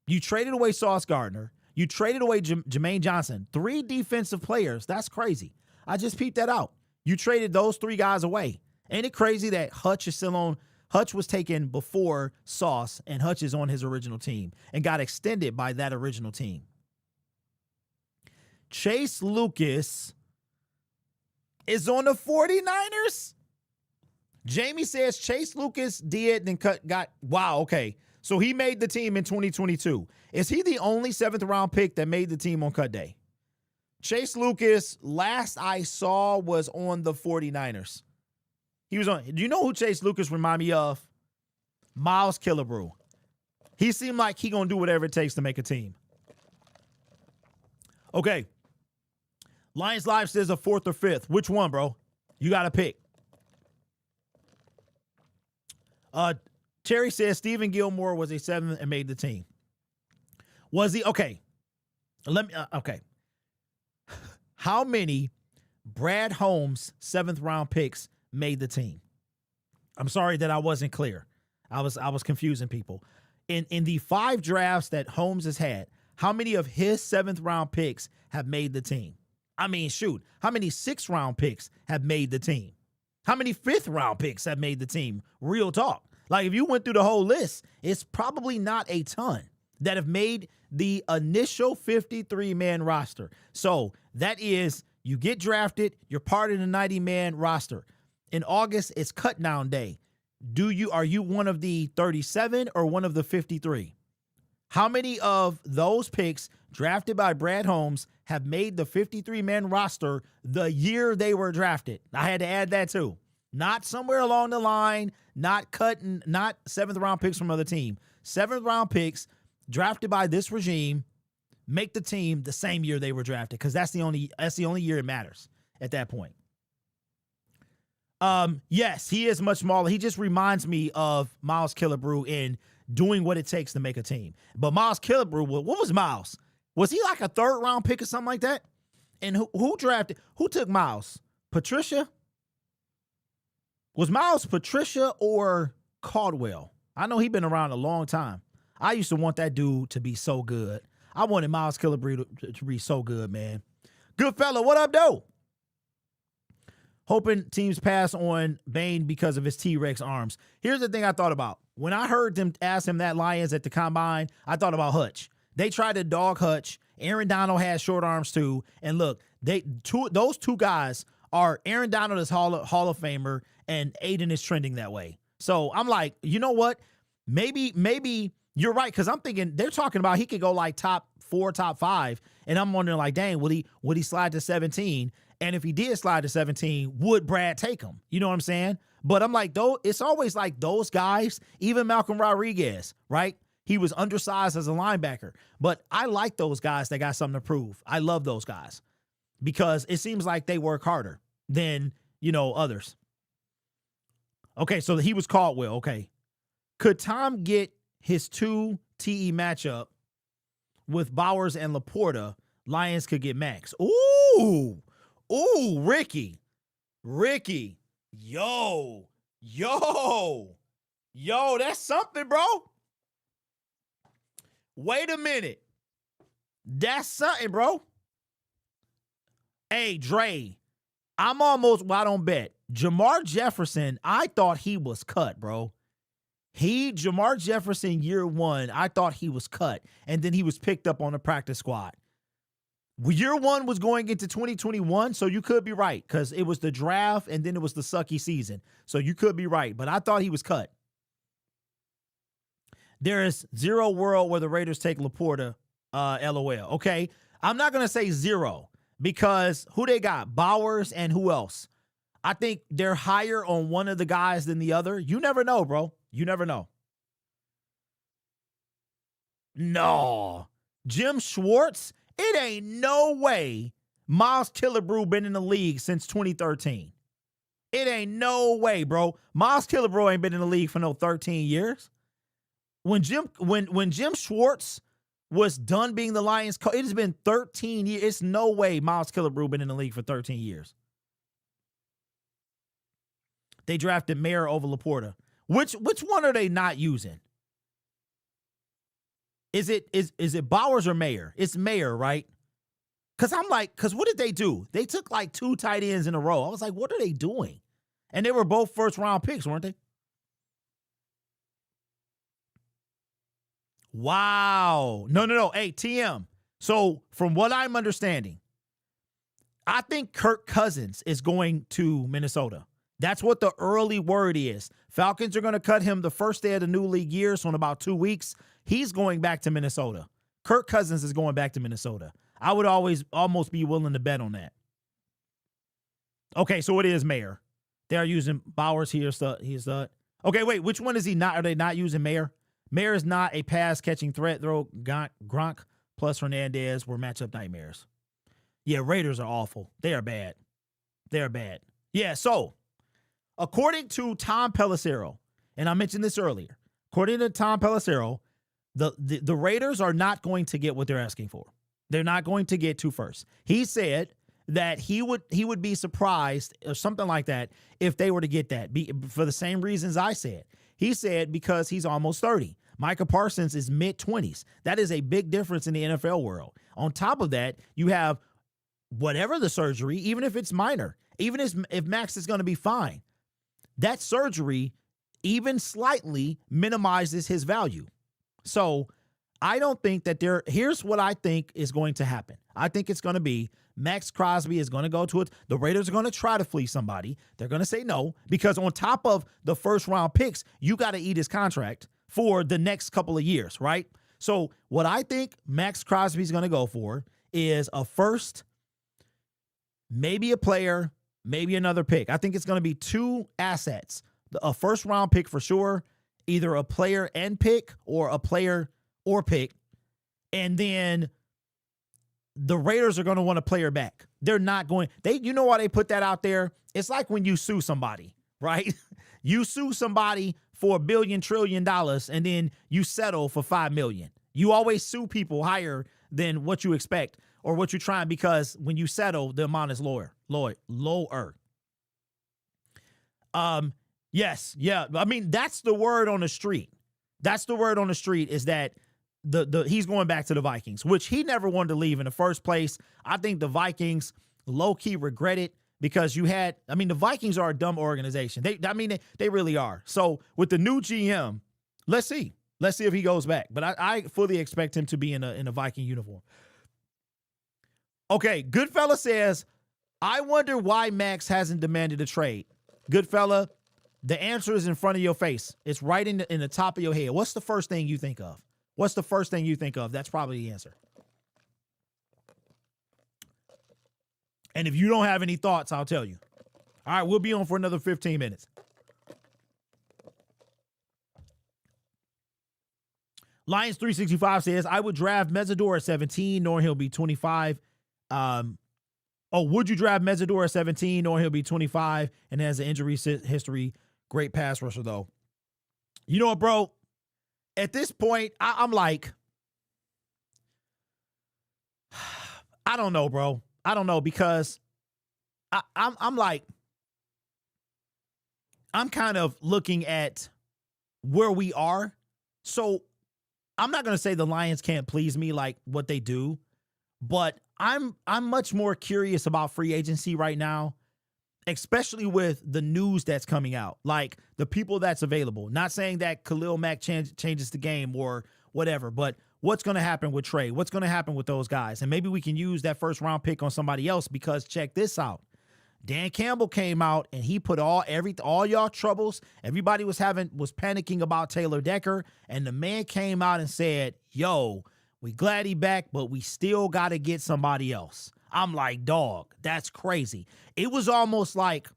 You traded away Sauce Gardner. You traded away Jermaine Johnson. 3 defensive players. That's crazy. I just peeped that out. You traded those 3 guys away. Ain't it crazy that Hutch is still on? Hutch was taken before Sauce, and Hutch is on his original team and got extended by that original team. Chase Lucas is on the 49ers. Jamie says Chase Lucas did, then got, wow, okay. So he made the team in 2022. Is he the only 7th round pick that made the team on cut day? Chase Lucas, last I saw, was on the 49ers. He was on. Do you know who Chase Lucas remind me of? Miles Killebrew. He seemed like he gonna do whatever it takes to make a team. Okay. Lions Live says a 4th or 5th. Which one, bro? You got to pick. Terry says Stephen Gilmore was a 7th and made the team. Was he? Okay. Okay. How many Brad Holmes 7th round picks made the team? I'm sorry that I wasn't clear. I was confusing people. In the 5 drafts that Holmes has had, how many of his 7th round picks have made the team? I mean, shoot, how many 6th round picks have made the team? How many 5th round picks have made the team? Real talk. Like, if you went through the whole list, it's probably not a ton that have made the initial 53-man roster. So that is, you get drafted, you're part of the 90-man roster. In August, it's cut down day. Are you one of the 37 or one of the 53? How many of those picks drafted by Brad Holmes have made the 53-man roster the year they were drafted? I had to add that too. Not somewhere along the line, not 7th round picks from other team. 7th round picks drafted by this regime make the team the same year they were drafted, because that's the only year it matters at that point. Yes, he is much smaller. He just reminds me of Miles Killebrew in doing what it takes to make a team. But Miles Killebrew, what was Miles? Was he like a 3rd round pick or something like that? And who took Miles? Patricia? Was Miles Patricia or Caldwell? I know he's been around a long time. I used to want that dude to be so good. I wanted Miles Killebrew to be so good, man. Good fella, what up, though? Hoping teams pass on Bain because of his T-Rex arms. Here's the thing I thought about. When I heard them ask him that Lions at the Combine, I thought about Hutch. They tried to dog Hutch. Aaron Donald has short arms too. And look, those 2 guys are, Aaron Donald is Hall of Famer, and Aiden is trending that way. So I'm like, you know what? Maybe you're right, because I'm thinking they're talking about he could go like top 4, top 5, and I'm wondering like, dang, would he slide to 17? And if he did slide to 17, would Brad take him? You know what I'm saying? But I'm like, though, it's always like those guys, even Malcolm Rodriguez, right? He was undersized as a linebacker, but I like those guys that got something to prove. I love those guys because it seems like they work harder than, others. Okay, so he was Caldwell. Okay. Could Tom get his 2 TE matchup with Bowers and Laporta? Lions could get Max. Ooh, Ricky. Yo, yo, that's something, bro. Wait a minute. That's something, bro. Hey, Dre, I'm almost, well, I don't bet. Jamar Jefferson, I thought he was cut, bro. Jamar Jefferson, year one, I thought he was cut. And then he was picked up on the practice squad. Year one was going into 2021, so you could be right because it was the draft and then it was the sucky season. So you could be right, but I thought he was cut. There is zero world where the Raiders take Laporta, LOL. Okay, I'm not going to say zero because who they got? Bowers and who else? I think they're higher on one of the guys than the other. You never know, bro. You never know. No. Jim Schwartz? It ain't no way Miles Killebrew been in the league since 2013. It ain't no way, bro. Miles Killebrew ain't been in the league for no 13 years. When Jim Schwartz was done being the Lions coach, it has been 13 years. It's no way Miles Killebrew been in the league for 13 years. They drafted Mayer over Laporta. Which one are they not using? Is it Bowers or Mayer? It's Mayer, right? Because what did they do? They took like 2 tight ends in a row. I was like, what are they doing? And they were both first round picks, weren't they? Wow. No. Hey, TM. So from what I'm understanding, I think Kirk Cousins is going to Minnesota. That's what the early word is. Falcons are going to cut him the first day of the new league year, so in about 2 weeks, he's going back to Minnesota. Kirk Cousins is going back to Minnesota. I would almost be willing to bet on that. Okay, so it is Mayer. They are using Bowers here. Okay, wait, which one is he not? Are they not using Mayer? Mayer is not a pass-catching threat, though. Gronk plus Hernandez were matchup nightmares. Yeah, Raiders are awful. They are bad. Yeah, so according to Tom Pelissero, and I mentioned this earlier, according to Tom Pelissero, the Raiders are not going to get what they're asking for. They're not going to get 2 firsts. He said that he would be surprised or something like that if they were to get that for the same reasons I said. He said because he's almost 30. Micah Parsons is mid-20s. That is a big difference in the NFL world. On top of that, you have whatever the surgery, even if it's minor, even if Max is going to be fine, that surgery even slightly minimizes his value. So I don't think that here's what I think is going to happen. I think it's going to be Max Crosby is going to go to it. The Raiders are going to try to flee somebody. They're going to say no because on top of the first round picks, you got to eat his contract for the next couple of years, right? So what I think Max Crosby is going to go for is a first, maybe a player, maybe another pick. I think it's going to be 2 assets. A first round pick for sure, either a player and pick or a player or pick. And then the Raiders are going to want a player back. They're not going, you know why they put that out there? It's like when you sue somebody, right? You sue somebody for $1 billion trillion and then you settle for $5 million. You always sue people higher than what you expect or what you're trying because when you settle, the amount is lower. Yes, yeah. I mean, that's the word on the street. That's the word on the street is that he's going back to the Vikings, which he never wanted to leave in the first place. I think the Vikings low-key regret it because the Vikings are a dumb organization. They really are. So with the new GM, let's see. Let's see if he goes back. But I fully expect him to be in a Viking uniform. Okay, Goodfella says, I wonder why Max hasn't demanded a trade. Goodfella, the answer is in front of your face. It's right in the top of your head. What's the first thing you think of? That's probably the answer. And if you don't have any thoughts, I'll tell you. All right, we'll be on for another 15 minutes. Lions 365 says, I would draft Mesidor at 17, knowing he'll be 25. Would you draft Mesidor at 17, knowing he'll be 25 and has an injury history? Great pass rusher, though. You know what, bro? At this point, I'm like, I don't know, bro. I don't know because I'm like, I'm kind of looking at where we are. So I'm not going to say the Lions can't please me like what they do, but I'm much more curious about free agency right now, especially with the news that's coming out, like the people that's available. Not saying that Khalil Mack changes the game or whatever, but what's going to happen with Trey? What's going to happen with those guys? And maybe we can use that first round pick on somebody else, because check this out. Dan Campbell came out and he put all y'all troubles. Everybody was panicking about Taylor Decker, and the man came out and said, "Yo, we glad he back, but we still got to get somebody else." I'm like, dog, that's crazy. It was almost like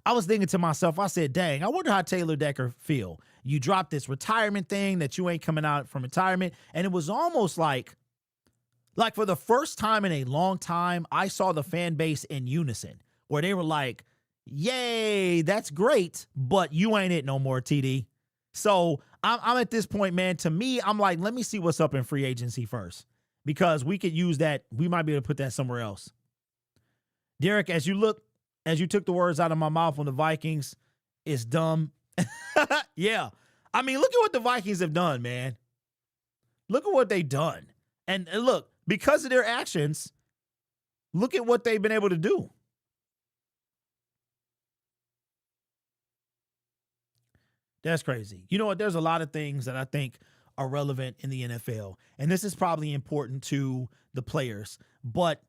I was thinking to myself, I said, dang, I wonder how Taylor Decker feel. You dropped this retirement thing that you ain't coming out from retirement, and it was almost like for the first time in a long time, I saw the fan base in unison, where they were like, yay, that's great, but you ain't it no more, TD. So I'm at this point, man. To me, I'm like, let me see what's up in free agency first, because we could use that. We might be able to put that somewhere else. Derek, as you took the words out of my mouth on the Vikings, it's dumb. Yeah. I mean, look at what the Vikings have done, man. Look at what they've done. And look, because of their actions, look at what they've been able to do. That's crazy. You know what? There's a lot of things that I think are relevant in the NFL, and this is probably important to the players, but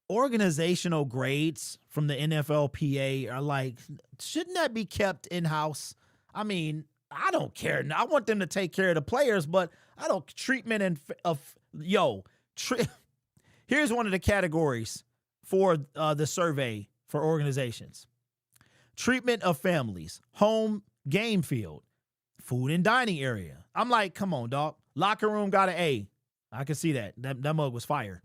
organizational grades from the NFLPA are like, shouldn't that be kept in-house? I mean, I don't care. I want them to take care of the players, but I don't here's one of the categories for the survey for organizations. Treatment of families, home game field, food and dining area. I'm like, come on, dog. Locker room got an A. I can see that. That mug was fire.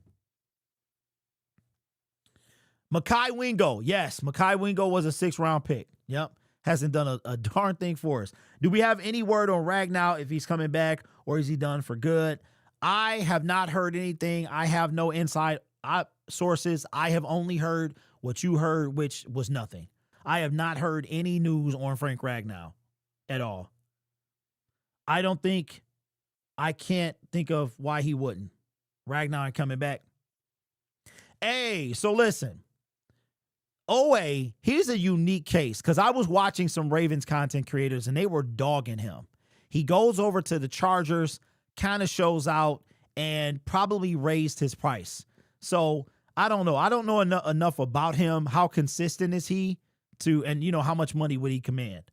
Mekhi Wingo. Yes, Mekhi Wingo was a 6th-round pick. Yep. Hasn't done a darn thing for us. Do we have any word on Ragnow, if he's coming back, or is he done for good? I have not heard anything. I have no inside sources. I have only heard what you heard, which was nothing. I have not heard any news on Frank Ragnow at all. I can't think of why he wouldn't. Ragnow ain't coming back. Hey, so listen. OA, he's a unique case, because I was watching some Ravens content creators and they were dogging him. He goes over to the Chargers, kind of shows out, and probably raised his price. So I don't know. I don't know enough about him. How consistent is he and how much money would he command?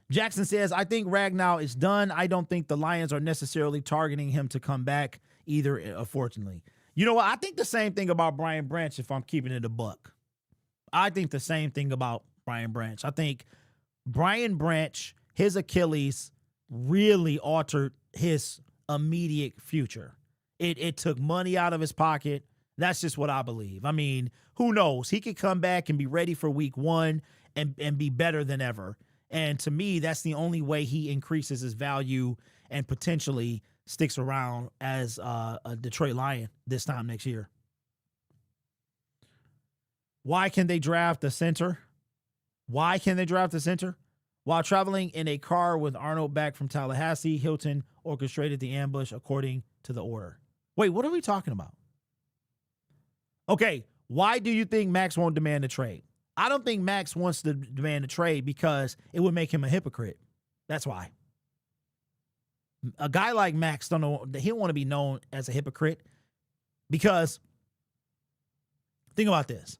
Jackson says, I think Ragnow is done. I don't think the Lions are necessarily targeting him to come back either, unfortunately. You know what? I think the same thing about Brian Branch, if I'm keeping it a buck. I think the same thing about Brian Branch. I think Brian Branch, his Achilles really altered his immediate future. It took money out of his pocket. That's just what I believe. I mean, who knows? He could come back and be ready for week 1 and be better than ever. And to me, that's the only way he increases his value and potentially sticks around as a Detroit Lion this time next year. Why can they draft a center? Why can they draft a center? While traveling in a car with Arnold back from Tallahassee, Hilton orchestrated the ambush according to the order. Wait, what are we talking about? Okay, why do you think Max won't demand a trade? I don't think Max wants to demand a trade because it would make him a hypocrite. That's why. A guy like Max he don't want to be known as a hypocrite, because think about this.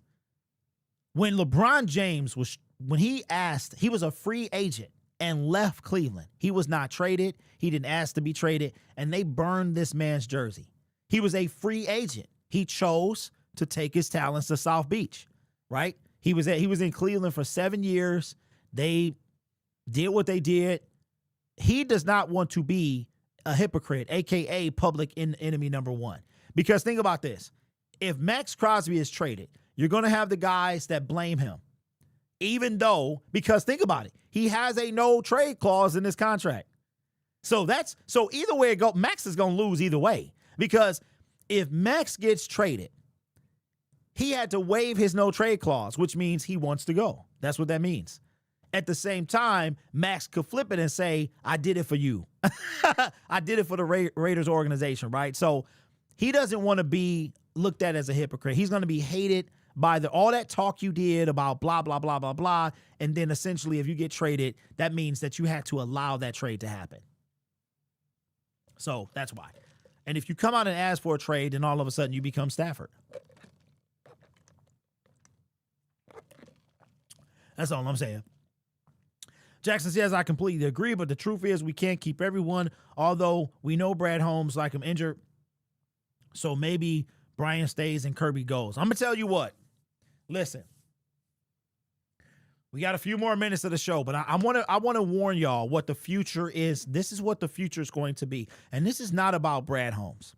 When LeBron James he was a free agent and left Cleveland. He was not traded. He didn't ask to be traded, and they burned this man's jersey. He was a free agent. He chose to take his talents to South Beach, right? He was in Cleveland for 7 years. They did what they did. He does not want to be a hypocrite, a.k.a. public enemy number 1. Because think about this. If Max Crosby is traded, you're going to have the guys that blame him. Because think about it. He has a no trade clause in his contract. So either way it goes, Max is going to lose either way. Because if Max gets traded, he had to waive his no trade clause, which means he wants to go. That's what that means. At the same time, Max could flip it and say, I did it for you. I did it for the Raiders organization, right? So he doesn't want to be looked at as a hypocrite. He's going to be hated by all that talk you did about blah, blah, blah, blah, blah. And then essentially, if you get traded, that means that you had to allow that trade to happen. So that's why. And if you come out and ask for a trade, then all of a sudden you become Stafford. That's all I'm saying. Jackson says, I completely agree, but the truth is we can't keep everyone, although we know Brad Holmes like him injured. So maybe Brian stays and Kirby goes. I'm going to tell you what. Listen. We got a few more minutes of the show, but I want to warn y'all what the future is. This is what the future is going to be. And this is not about Brad Holmes.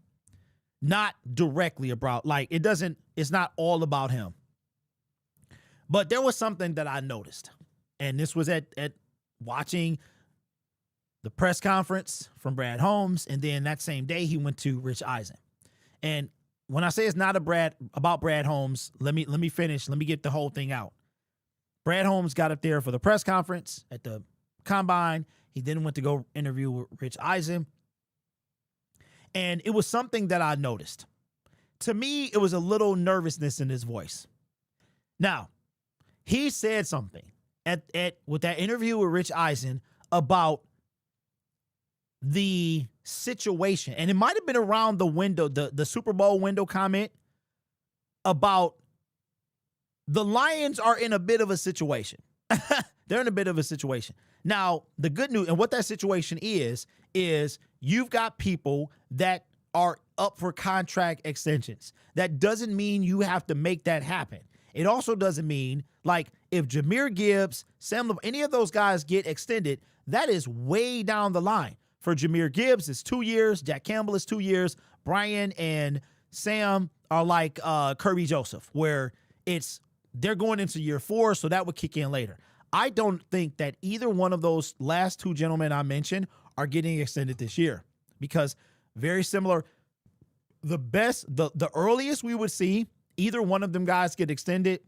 Not directly about, like, it's not all about him. But there was something that I noticed. And this was at watching the press conference from Brad Holmes. And then that same day he went to Rich Eisen. And when I say it's not about Brad Holmes, let me finish. Let me get the whole thing out. Brad Holmes got up there for the press conference at the combine. He then went to go interview with Rich Eisen. And it was something that I noticed. To me, it was a little nervousness in his voice. Now, he said something with that interview with Rich Eisen about the situation. And it might have been around the window, the Super Bowl window comment about the Lions are in a bit of a situation. They're in a bit of a situation. Now, the good news, and what that situation is you've got people that are up for contract extensions. That doesn't mean you have to make that happen. It also doesn't mean, like, if Jahmyr Gibbs, any of those guys get extended, that is way down the line. For Jahmyr Gibbs, it's 2 years. Jack Campbell is 2 years. Brian and Sam are like Kirby Joseph, where they're going into year 4, so that would kick in later. I don't think that either one of those last two gentlemen I mentioned are getting extended this year, because very similar. The earliest we would see either one of them guys get extended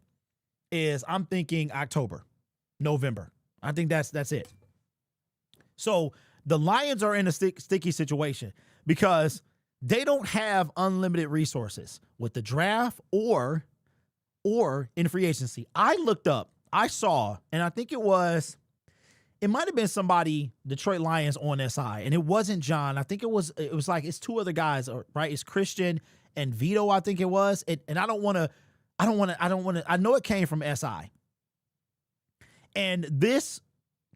is, I'm thinking, October, November. I think that's it. So the Lions are in a sticky situation because they don't have unlimited resources with the draft or in free agency. I looked up, I saw, and I think it might have been somebody, Detroit Lions on SI, and it wasn't John. I think it was like, it's two other guys, right? It's Christian and Vito, I think it was. And I know it came from SI. And this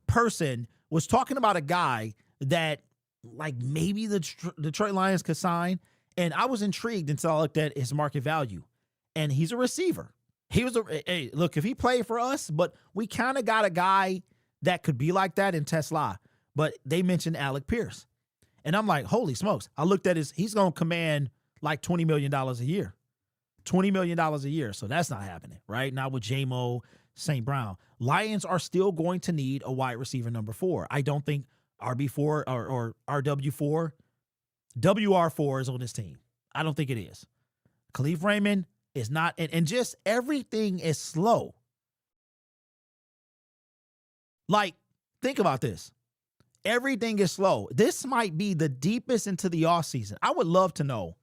person was talking about a guy that, like, maybe the Detroit Lions could sign. And I was intrigued until I looked at his market value. And he's a receiver. Hey, look, if he played for us, but we kind of got a guy that could be like that in Tesla. But they mentioned Alec Pierce. And I'm like, holy smokes. I looked at he's going to command like $20 million a year. $20 million a year. So that's not happening, right? Not with J-Mo, St. Brown. Lions are still going to need a wide receiver number 4. I don't think RB4 or RW4, WR4 is on this team. I don't think it is. Khalif Raymond is not, and just everything is slow. Like, think about this. Everything is slow. This might be the deepest into the offseason. I would love to know,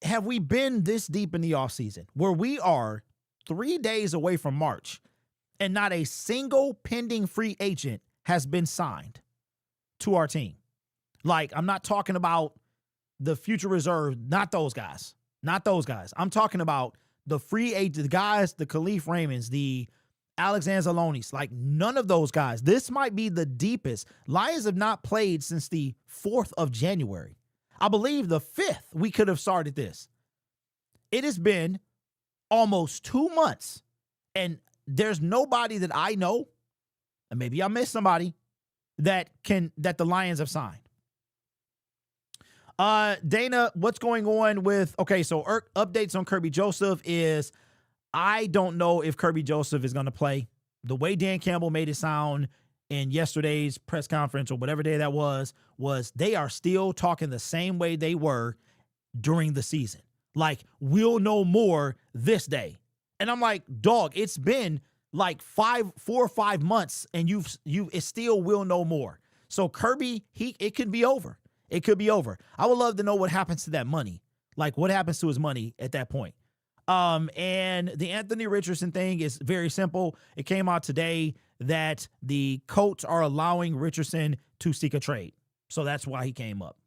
have we been this deep in the offseason where we are 3 days away from March and not a single pending free agent has been signed to our team? Like, I'm not talking about the future reserve, not those guys. Not those guys. I'm talking about the free agent, the guys, the Khalif Raymonds, the Alexander Zalonis, like none of those guys. This might be the deepest. Lions have not played since the 4th of January. I believe the 5th we could have started this. It has been almost 2 months, and there's nobody that I know, and maybe I missed somebody, that the Lions have signed. Dana, what's going on with, okay, so updates on Kirby Joseph is, I don't know if Kirby Joseph is going to play. The way Dan Campbell made it sound in yesterday's press conference or whatever day that was they are still talking the same way they were during the season. Like, we'll know more this day. And I'm like, dog, it's been like 4 or 5 months and it still will know more. So Kirby, it could be over. It could be over. I would love to know what happens to that money. Like, what happens to his money at that point? And the Anthony Richardson thing is very simple. It came out today that the Colts are allowing Richardson to seek a trade. So that's why he came up.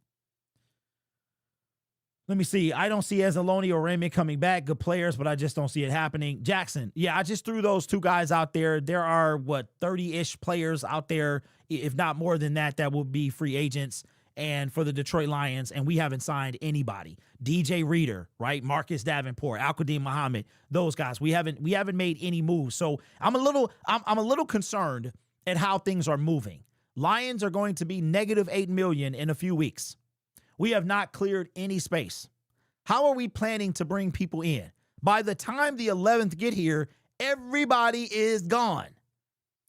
Let me see. I don't see Anzalone or Raymond coming back. Good players, but I just don't see it happening. Jackson. Yeah, I just threw those two guys out there. There are, 30-ish players out there, if not more than that, that will be free agents and for the Detroit Lions, and we haven't signed anybody. DJ Reader, right? Marcus Davenport, Al-Qadim Muhammad, those guys. We haven't made any moves. So I'm a little concerned at how things are moving. Lions are going to be negative $8 million in a few weeks. We have not cleared any space. How are we planning to bring people in? By the time the 11th get here, everybody is gone.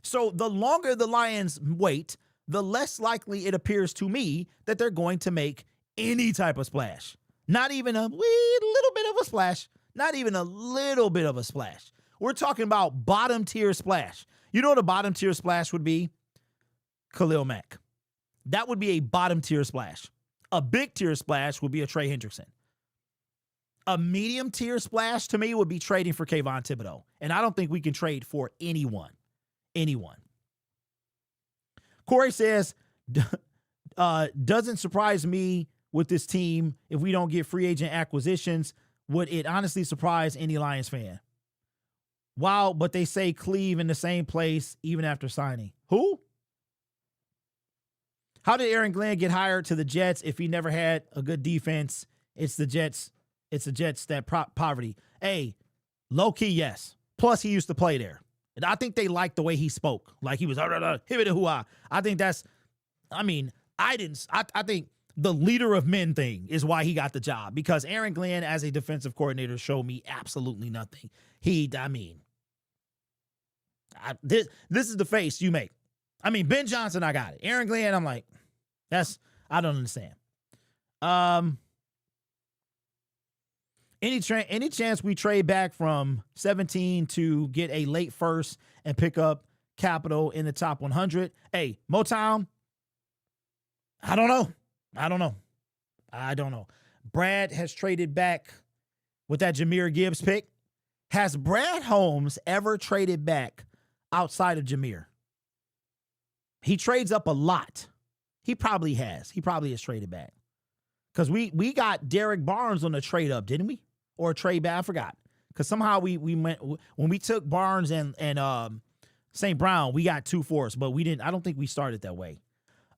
So the longer the Lions wait, the less likely it appears to me that they're going to make any type of splash. Not even a wee little bit of a splash. Not even a little bit of a splash. We're talking about bottom tier splash. You know what a bottom tier splash would be? Khalil Mack. That would be a bottom tier splash. A big tier splash would be a Trey Hendrickson. A medium tier splash to me would be trading for Kayvon Thibodeau. And I don't think we can trade for anyone. Corey says, doesn't surprise me with this team if we don't get free agent acquisitions. Would it honestly surprise any Lions fan? Wow, but they say Cleve in the same place even after signing. Who? How did Aaron Glenn get hired to the Jets if he never had a good defense? It's the Jets. It's the Jets that poverty. Hey, low key, yes. Plus, he used to play there. And I think they liked the way he spoke. Like he was, I think that's, I think the leader of men thing is why he got the job. Because Aaron Glenn, as a defensive coordinator, showed me absolutely nothing. This is the face you make. Ben Johnson, I got it. Aaron Glenn, I'm like, I don't understand. Any chance we trade back from 17 to get a late first and pick up capital in the top 100? Hey, Motown, I don't know. Brad has traded back with that Jahmyr Gibbs pick. Has Brad Holmes ever traded back outside of Jahmyr? He trades up a lot. He probably has. He probably has traded back. Because we got Derek Barnes on the trade up, didn't we? Or a trade back, I forgot. Because somehow we went, when we took Barnes and St. Brown, we got 2 for us, but we didn't, I don't think we started that way.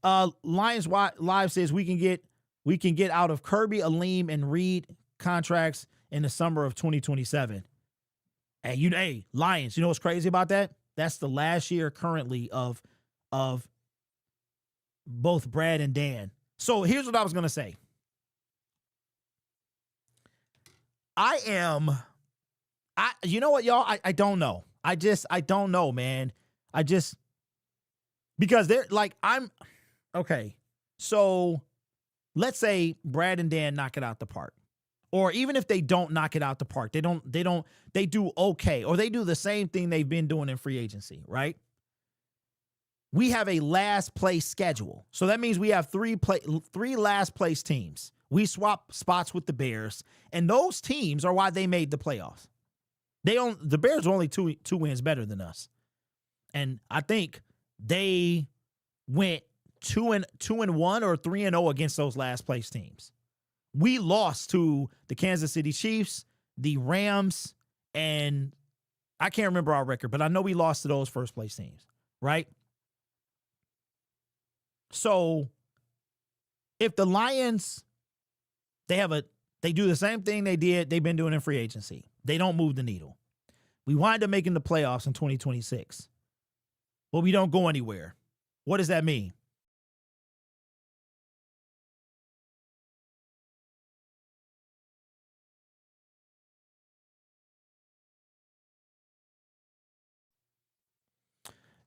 Lions Live says we can get out of Kirby, Aleem, and Reed contracts in the summer of 2027. Hey, Lions, you know what's crazy about that? That's the last year currently of both Brad and Dan. So here's what I was going to say. You know what, y'all? I don't know. I don't know, man. Because they're like, okay. So let's say Brad and Dan knock it out the park. Or even if they don't knock it out the park, they do okay. Or they do the same thing they've been doing in free agency, right? We have a last place schedule. So that means we have three last place teams. We swap spots with the Bears, and those teams are why they made the playoffs. The Bears are only two wins better than us. And I think they went 2-1 or 3-0 against those last place teams. We lost to the Kansas City Chiefs, the Rams, and I can't remember our record, but I know we lost to those first place teams, right? So if the Lions, they do the same thing they've been doing in free agency. They don't move the needle. We wind up making the playoffs in 2026, but we don't go anywhere. What does that mean?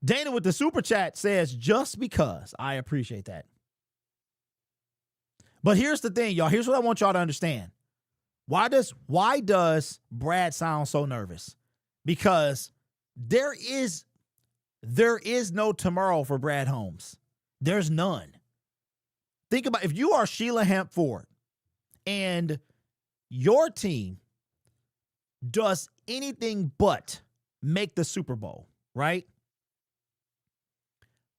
Dana with the super chat says, just because. I appreciate that. But here's the thing, y'all. Here's what I want y'all to understand. Why does Brad sound so nervous? Because there is no tomorrow for Brad Holmes. There's none. Think about if you are Sheila Hamp Ford and your team does anything but make the Super Bowl, right?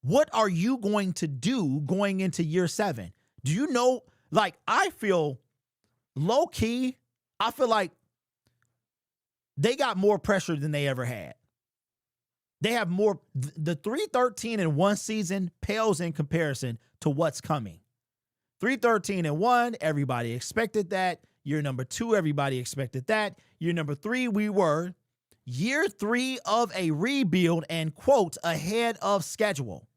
What are you going to do going into year 7? Do you know, like, I feel low key, I feel like they got more pressure than they ever had. They have more. The 3-13-1 season pales in comparison to what's coming. 3-13-1, everybody expected that. Year number 2, everybody expected that. Year number 3, we were. Year 3 of a rebuild and, quote, ahead of schedule.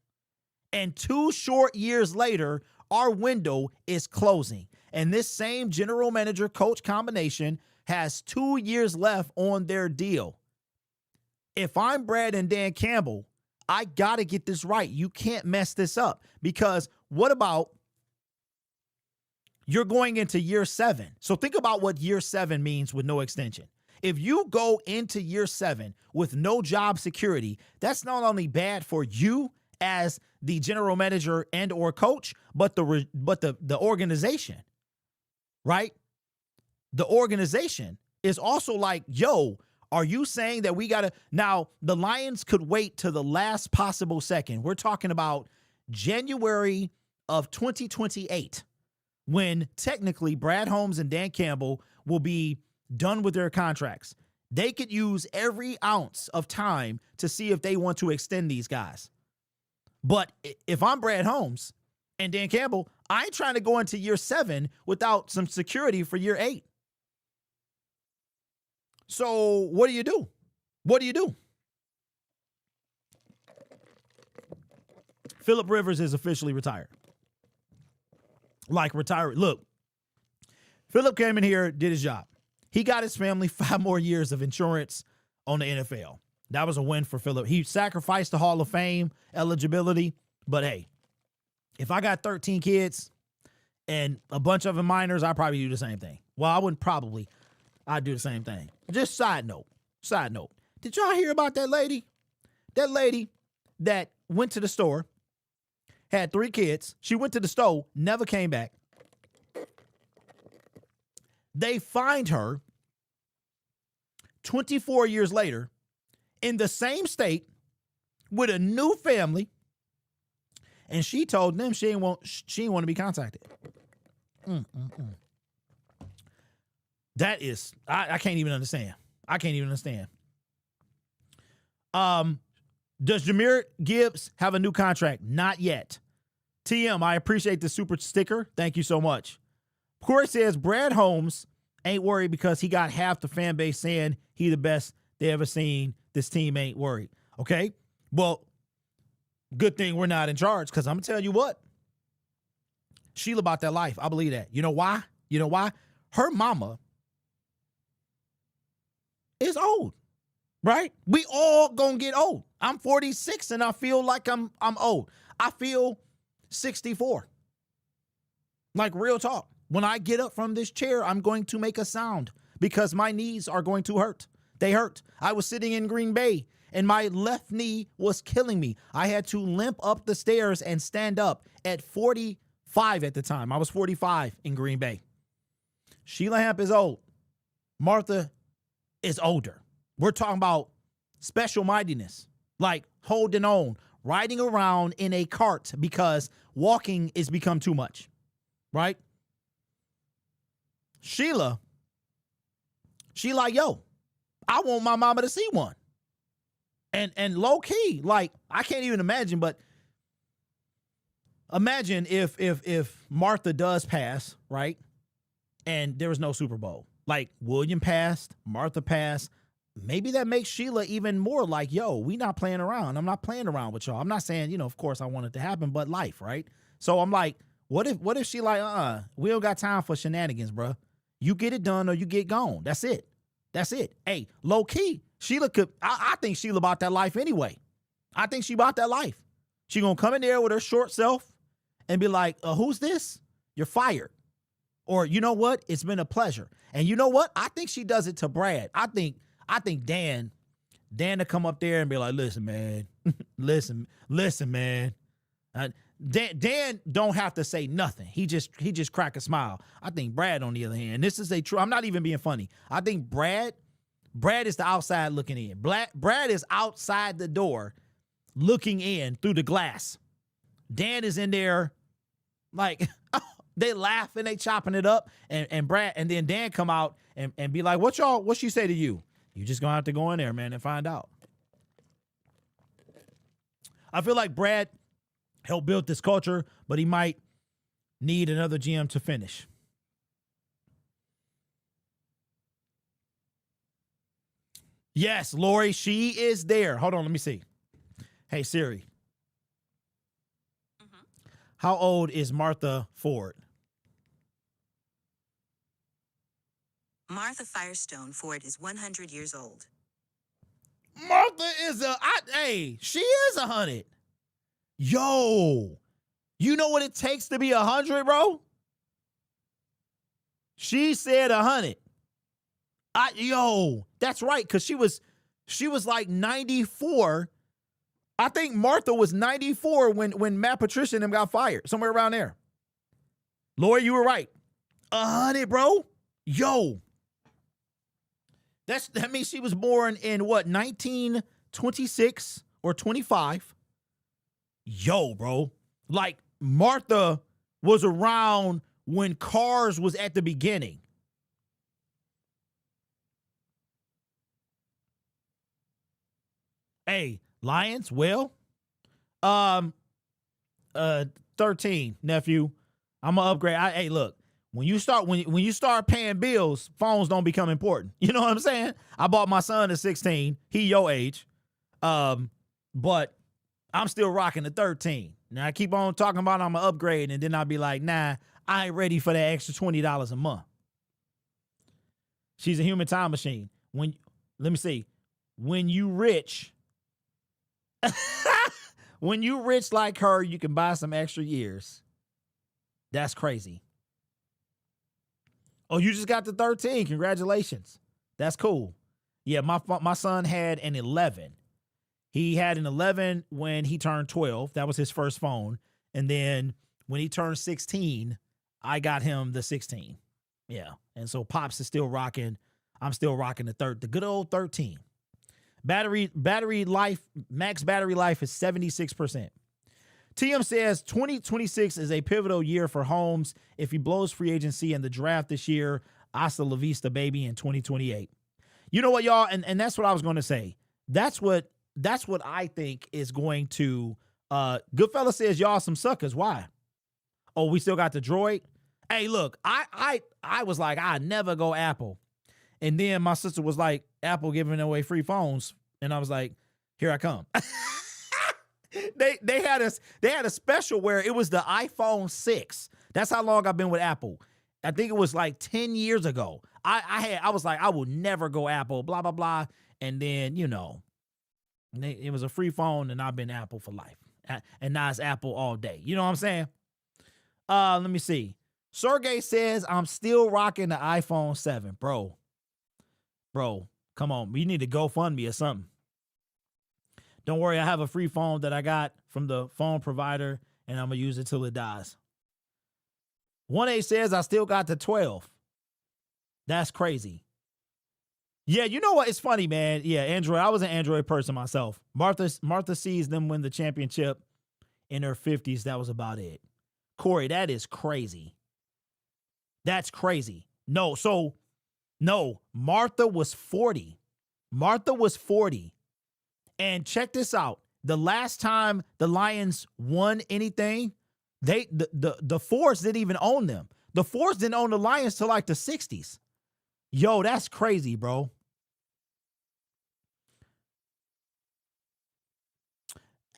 And 2 short years later, our window is closing. And this same general manager coach combination has 2 years left on their deal. If I'm Brad and Dan Campbell, I got to get this right. You can't mess this up, because what about you're going into year 7? So think about what year 7 means with no extension. If you go into year 7 with no job security, that's not only bad for you as the general manager and or coach, but the organization, right? The organization is also like, yo, are you saying that we got to now the Lions could wait to the last possible second? We're talking about January of 2028, when technically Brad Holmes and Dan Campbell will be done with their contracts. They could use every ounce of time to see if they want to extend these guys. But if I'm Brad Holmes and Dan Campbell, I ain't trying to go into year 7 without some security for year 8. So what do you do? What do you do? Phillip Rivers is officially retired. Like retired. Look, Phillip came in here, did his job. He got his family 5 more years of insurance on the NFL. That was a win for Phillip. He sacrificed the Hall of Fame eligibility. But hey, if I got 13 kids and a bunch of them minors, I'd probably do the same thing. Well, I wouldn't probably. I'd do the same thing. Just side note. Did y'all hear about that lady? That lady that went to the store, had 3 kids. She went to the store, never came back. They find her 24 years later in the same state with a new family, and she told them she didn't want to be contacted. That is, I can't even understand. Does Jahmyr Gibbs have a new contract? Not yet. TM, I appreciate the super sticker. Thank you so much. Corey says Brad Holmes ain't worried because he got half the fan base saying he the best they ever seen. This team ain't worried. Okay? Well, good thing we're not in charge, because I'm going to tell you what. Sheila about that life. I believe that. You know why? Her mama is old, right? We all gonna get old. I'm 46 and I feel like I'm old. I feel 64. Like, real talk. When I get up from this chair, I'm going to make a sound because my knees are going to hurt. They hurt. I was sitting in Green Bay and my left knee was killing me. I had to limp up the stairs and stand up at 45 at the time. I was 45 in Green Bay. Sheila Hamp is old. Martha is older. We're talking about special mightiness, like holding on, riding around in a cart because walking is become too much, right? Sheila, she like, yo, I want my mama to see one. And low key, like, I can't even imagine, but imagine if Martha does pass, right? And there was no Super Bowl. Like, William passed, Martha passed. Maybe that makes Sheila even more like, yo, we not playing around. I'm not playing around with y'all. I'm not saying, of course I want it to happen, but life, right? So I'm like, what if she like, we don't got time for shenanigans, bro. You get it done or you get gone. That's it. Hey, low key, Sheila could, I think Sheila about that life anyway. I think she about that life. She gonna come in there with her short self and be like, who's this? You're fired. Or you know what? It's been a pleasure. And you know what? I think she does it to Brad. I think Dan to come up there and be like, listen, man, listen, man. Dan don't have to say nothing. He just crack a smile. I think Brad, on the other hand, this is a true. I'm not even being funny. I think Brad is the outside looking in. Brad is outside the door looking in through the glass. Dan is in there like they laughing, they chopping it up, and Brad, and then Dan come out and be like, what she say to you? You just gonna have to go in there, man, and find out. I feel like Brad helped build this culture, but he might need another GM to finish. Yes, Lori, she is there. Hold on, let me see. Hey, Siri. How old is Martha Ford? Martha Firestone Ford is 100 years old. Martha is she is 100. Yo, you know what it takes to be 100, bro? She said 100. That's right, because she was like 94. I think Martha was 94 when Matt Patricia and them got fired, somewhere around there. Lori, you were right. 100, bro. Yo. That means she was born in what, 1926 or 25. Yo, bro. Like, Martha was around when Cars was at the beginning. Hey, Lions, well, 13, nephew. I'm gonna upgrade. Hey, look, when you start paying bills, phones don't become important. You know what I'm saying? I bought my son at 16. He your age. But I'm still rocking the 13. Now I keep on talking about I'm gonna upgrade, and then I'll be like, nah, I ain't ready for that extra $20 a month. She's a human time machine. Let me see. When you rich, when you rich like her, you can buy some extra years. That's crazy. Oh, you just got the 13. Congratulations. That's cool. Yeah, my son had an 11. He had an 11 when he turned 12. That was his first phone. And then when he turned 16, I got him the 16. Yeah. And so Pops is still rocking. I'm still rocking the good old 13. Battery life, max battery life is 76%. TM says 2026 is a pivotal year for Holmes. If he blows free agency and the draft this year, hasta la vista, baby, in 2028. You know what, y'all? And that's what I was going to say. That's what I think is going to, Goodfella says y'all some suckers. Why? Oh, we still got the Droid. Hey, look, I was like, I never go Apple. And then my sister was like, Apple giving away free phones. And I was like, here I come. They had a special where it was the iPhone 6. That's how long I've been with Apple. I think it was like 10 years ago. I was like, I will never go Apple, blah, blah, blah. And then, it was a free phone, and I've been Apple for life. And now it's Apple all day. You know what I'm saying? Let me see. Sergey says, I'm still rocking the iPhone 7. Bro, come on. You need to GoFundMe or something. Don't worry, I have a free phone that I got from the phone provider, and I'm going to use it till it dies. 1A says, I still got the 12. That's crazy. Yeah, you know what? It's funny, man. Yeah, Android. I was an Android person myself. Martha sees them win the championship in her 50s. That was about it. Corey, that is crazy. That's crazy. No, Martha was 40. Martha was 40. And check this out. The last time the Lions won anything, the Fords didn't even own them. The Fords didn't own the Lions till like the 60s. Yo, that's crazy, bro.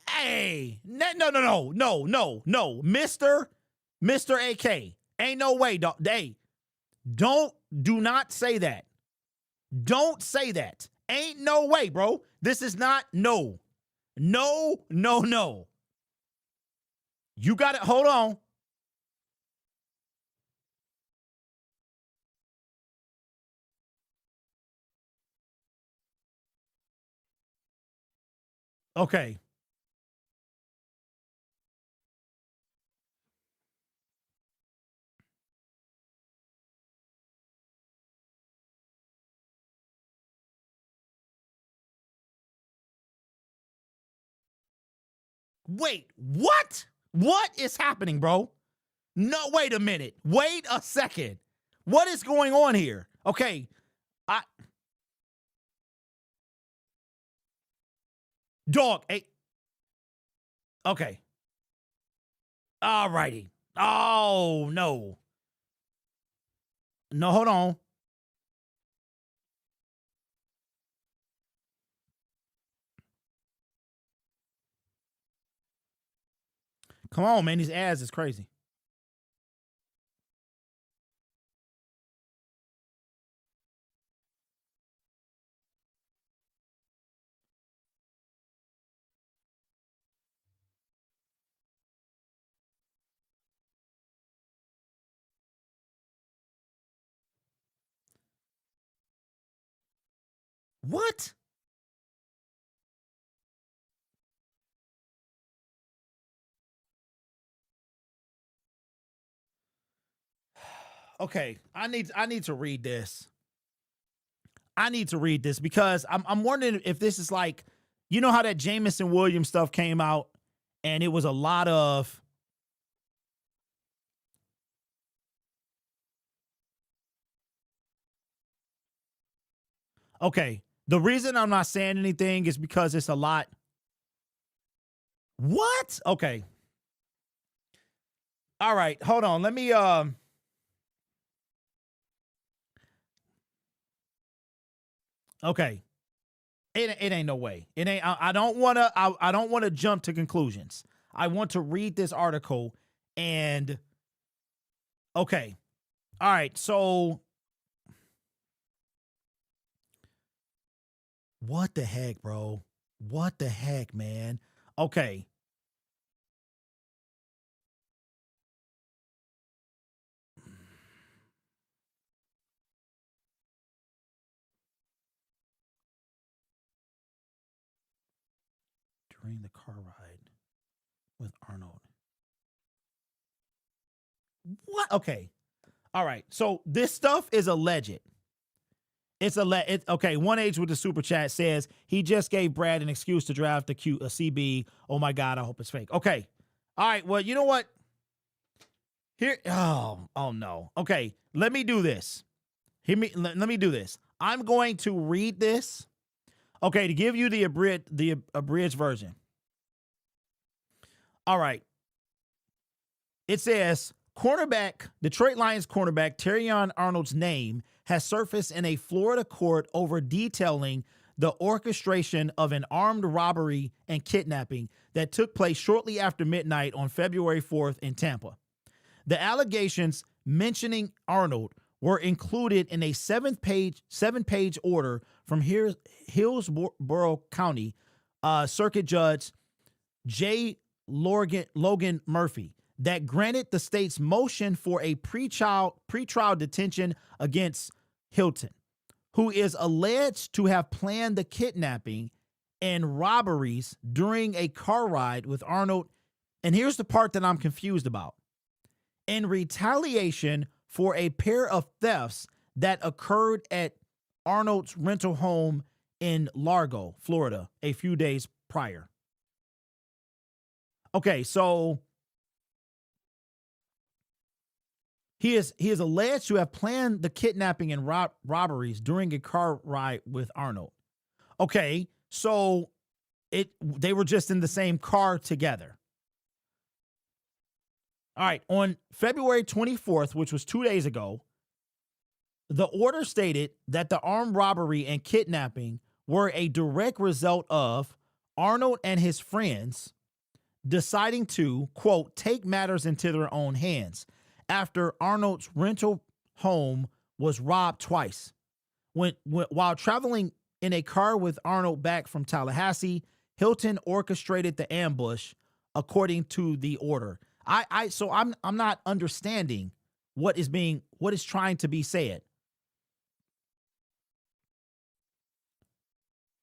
Hey, no. Mr. AK. Ain't no way, dog. Hey, do not say that. Don't say that. Ain't no way, bro. This is not, no. You got it. Hold on. Okay. Wait, what? What is happening, bro? No, wait a minute. Wait a second. What is going on here? Okay. I Dog. Hey. Okay. All righty. Oh no. No, hold on. Come on, man. These ads is crazy. What? Okay. I need to read this. I need to read this because I'm wondering if this is like, you know how that Jameson Williams stuff came out and it was a lot of okay. The reason I'm not saying anything is because it's a lot. What? Okay. All right. Hold on. Let me okay. It ain't no way. It ain't I don't want to I don't want to jump to conclusions. I want to read this article and okay. All right. So what the heck, bro? What the heck, man? Okay. During the car ride with Arnold. What? Okay. All right. So this stuff is alleged. Okay. One Age with the super chat says he just gave Brad an excuse to draft a CB. Oh my God. I hope it's fake. Okay. All right. Well, you know what? Here. Oh no. Okay. Let me do this. Let me do this. I'm going to read this. Okay. To give you the abridged version. All right. It says Detroit Lions cornerback Terrion Arnold's name has surfaced in a Florida court over detailing the orchestration of an armed robbery and kidnapping that took place shortly after midnight on February 4th in Tampa. The allegations mentioning Arnold were included in a seven-page order from Hillsborough County Circuit Judge J. Logan Murphy that granted the state's motion for a pretrial detention against Hilton, who is alleged to have planned the kidnapping and robberies during a car ride with Arnold. And here's the part that I'm confused about. In retaliation for a pair of thefts that occurred at Arnold's rental home in Largo, Florida, a few days prior. Okay, so he is alleged to have planned the kidnapping and robberies during a car ride with Arnold. Okay, so they were just in the same car together. All right, on February 24th, which was 2 days ago, the order stated that the armed robbery and kidnapping were a direct result of Arnold and his friends deciding to, quote, take matters into their own hands after Arnold's rental home was robbed twice. While traveling in a car with Arnold back from Tallahassee, Hilton orchestrated the ambush according to the order. So I'm not understanding what is trying to be said.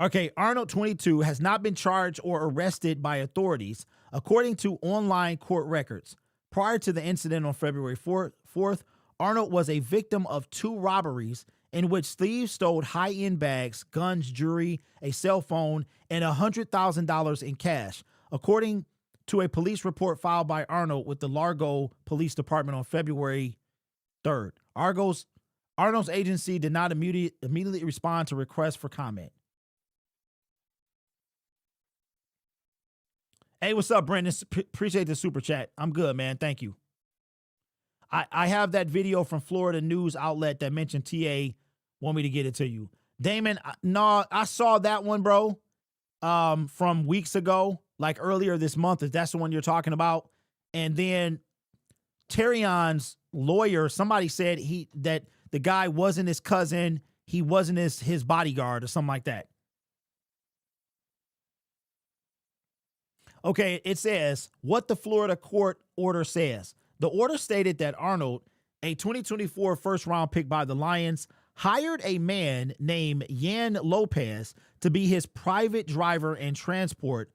Okay, Arnold, 22, has not been charged or arrested by authorities, according to online court records. Prior to the incident on February 4th, Arnold was a victim of 2 robberies in which thieves stole high-end bags, guns, jewelry, a cell phone, and $100,000 in cash, according to a police report filed by Arnold with the Largo Police Department on February 3rd. Arnold's agency did not immediately respond to requests for comment. Hey, what's up, Brendan? Appreciate the super chat. I'm good, man. Thank you. I have that video from Florida news outlet that mentioned TA. Want me to get it to you. Damon, no, I saw that one, bro, from weeks ago, like earlier this month, if that's the one you're talking about. And then Terrion's lawyer, somebody said that the guy wasn't his cousin, he wasn't his bodyguard or something like that. Okay, it says what the Florida court order says. The order stated that Arnold, a 2024 first-round pick by the Lions, hired a man named Yan Lopez to be his private driver and transport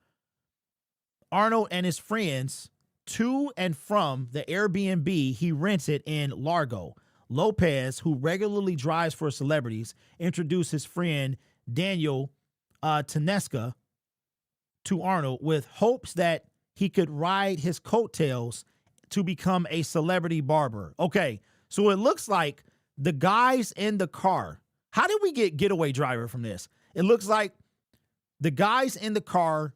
Arnold and his friends to and from the Airbnb he rented in Largo. Lopez, who regularly drives for celebrities, introduced his friend Daniel Tanesca to Arnold with hopes that he could ride his coattails to become a celebrity barber. Okay, so it looks like the guys in the car. How did we get getaway driver from this? It looks like the guys in the car,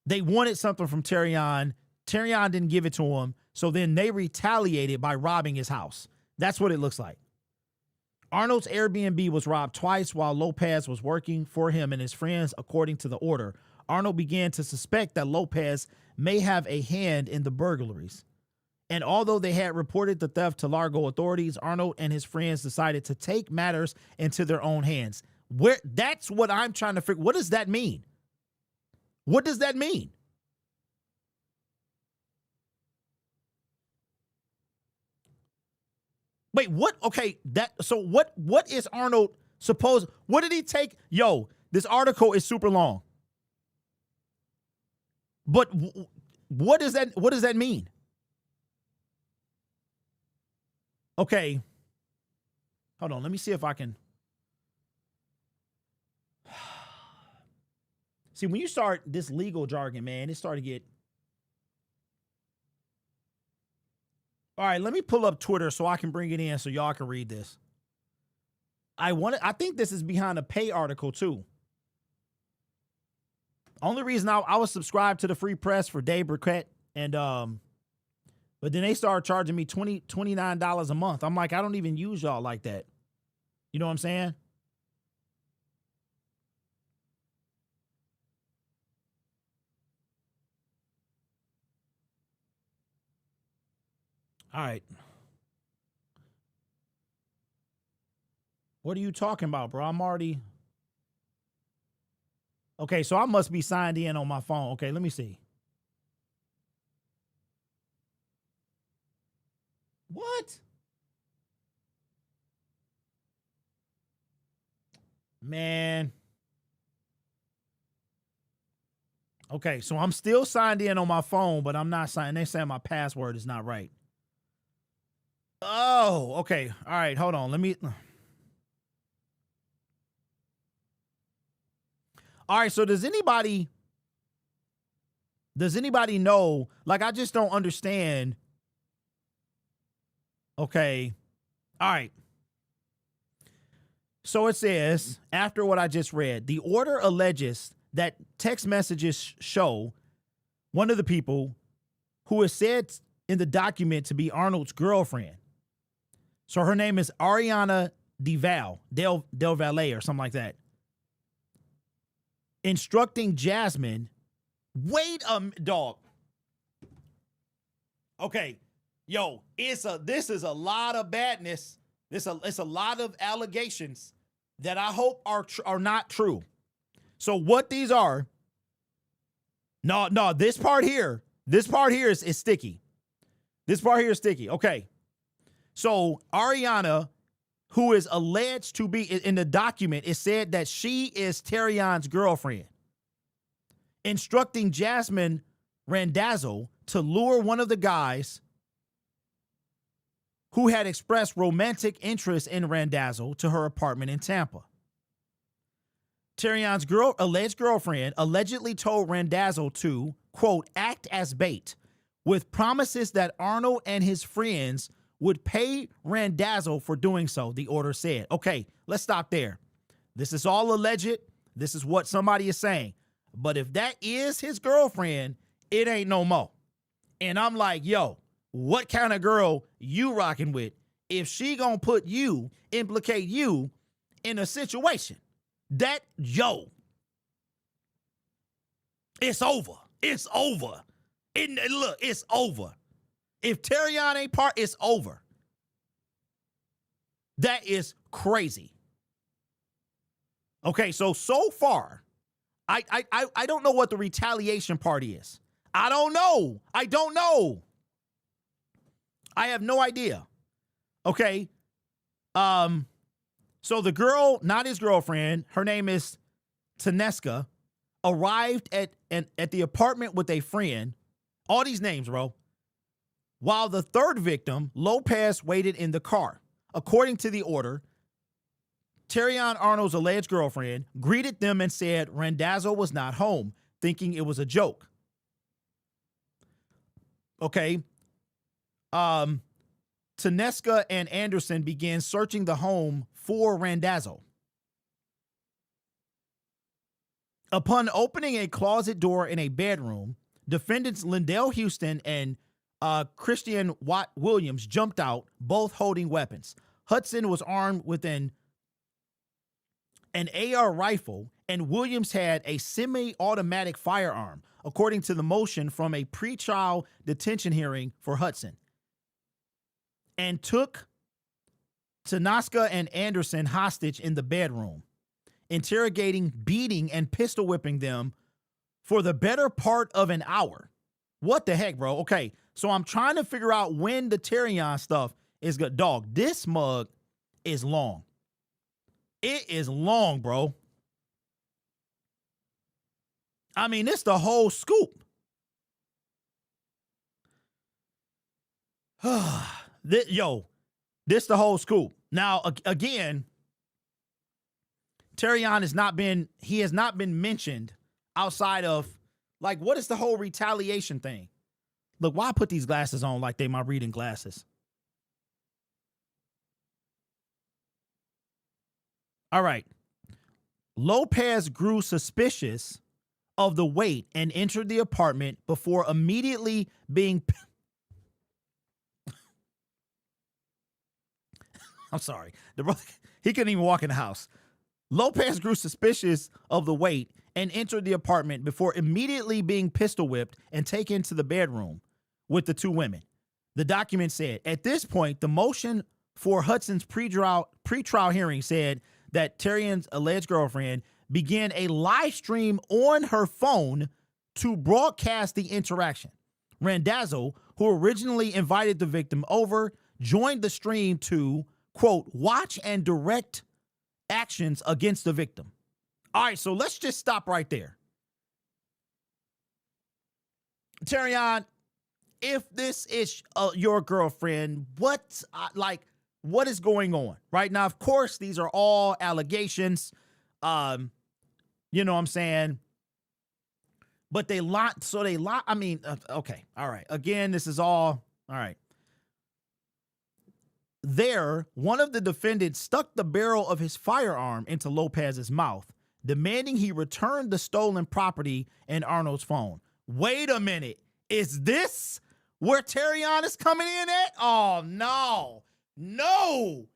they wanted something from Terrion. Terrion didn't give it to him, so then they retaliated by robbing his house. That's what it looks like. Arnold's Airbnb was robbed twice while Lopez was working for him and his friends, according to the order. Arnold began to suspect that Lopez may have a hand in the burglaries. And although they had reported the theft to Largo authorities, Arnold and his friends decided to take matters into their own hands. That's what I'm trying to figure. What does that mean? What does that mean? Wait, what? Okay, so what is Arnold supposed? What did he take? Yo, this article is super long. But what does that mean? Okay. Hold on, let me see if I can. See, when you start this legal jargon, man, it started to get. All right, let me pull up Twitter so I can bring it in so y'all can read this. I think this is behind a pay article too. Only reason I was subscribed to the Free Press for Dave Burkett, and but then they started charging me $29 a month. I'm like, I don't even use y'all like that. You know what I'm saying? All right. What are you talking about, bro? I'm already. Okay, so I must be signed in on my phone. Okay, let me see. What? Man. Okay, so I'm still signed in on my phone, but I'm not signed. They say my password is not right. Oh, okay. All right, hold on. Let me. All right, so does anybody know? Like, I just don't understand. Okay. All right. So it says, after what I just read, the order alleges that text messages show one of the people who is said in the document to be Arnold's girlfriend. So her name is Ariana Del Valle or something like that. Instructing Jasmine, wait a dog. Okay, yo, this is a lot of badness. It's a lot of allegations that I hope are not true. So what these are? No, this part here is sticky. This part here is sticky. Okay, so Ariana, who is alleged to be in the document, it said that she is Terrion's girlfriend, instructing Jasmine Randazzo to lure one of the guys who had expressed romantic interest in Randazzo to her apartment in Tampa. Terrion's alleged girlfriend allegedly told Randazzo to, quote, act as bait, with promises that Arnold and his friends would pay Randazzo for doing so, the order said. Okay, let's stop there. This is all alleged. This is what somebody is saying. But if that is his girlfriend, it ain't no more. And I'm like, yo, what kind of girl you rocking with if she gonna implicate you in a situation that, yo, it's over. It's over. Look, it's over. If Terrion ain't part, it's over. That is crazy. Okay, so far, I don't know what the retaliation part is. I don't know. I have no idea. Okay. So the girl, not his girlfriend, her name is Taneska, arrived at the apartment with a friend. All these names, bro. While the third victim, Lopez, waited in the car. According to the order, Terrion Arnold's alleged girlfriend greeted them and said Randazzo was not home, thinking it was a joke. Okay. Taneska and Anderson began searching the home for Randazzo. Upon opening a closet door in a bedroom, defendants Lindell Houston and Christian Watt Williams jumped out, both holding weapons. Hudson was armed with an AR rifle, and Williams had a semi-automatic firearm, according to the motion from a pretrial detention hearing for Hudson, and took Taneska and Anderson hostage in the bedroom, interrogating, beating, and pistol whipping them for the better part of an hour. What the heck, bro? Okay, so I'm trying to figure out when the Terrion stuff is good. Dog, this mug is long. It is long, bro. I mean, it's the whole scoop. This the whole scoop. Now, again, Terrion has not been mentioned outside of, like, what is the whole retaliation thing? Look, why I put these glasses on like they my reading glasses? All right. Lopez grew suspicious of the wait and entered the apartment before immediately being... I'm sorry. The brother, he couldn't even walk in the house. Lopez grew suspicious of the wait and entered the apartment before immediately being pistol whipped and taken to the bedroom with the two women. The document said, at this point, the motion for Hudson's pretrial hearing said that Terrion's alleged girlfriend began a live stream on her phone to broadcast the interaction. Randazzo, who originally invited the victim over, joined the stream to, quote, watch and direct actions against the victim. All right, so let's just stop right there. Terrion, if this is your girlfriend, what is going on right now? Of course, these are all allegations. You know what I'm saying? But they lie. I mean, okay. All right. Again, this is all right. There, one of the defendants stuck the barrel of his firearm into Lopez's mouth, demanding he return the stolen property and Arnold's phone. Wait a minute. Is this where Terrion is coming in at? Oh, no. No.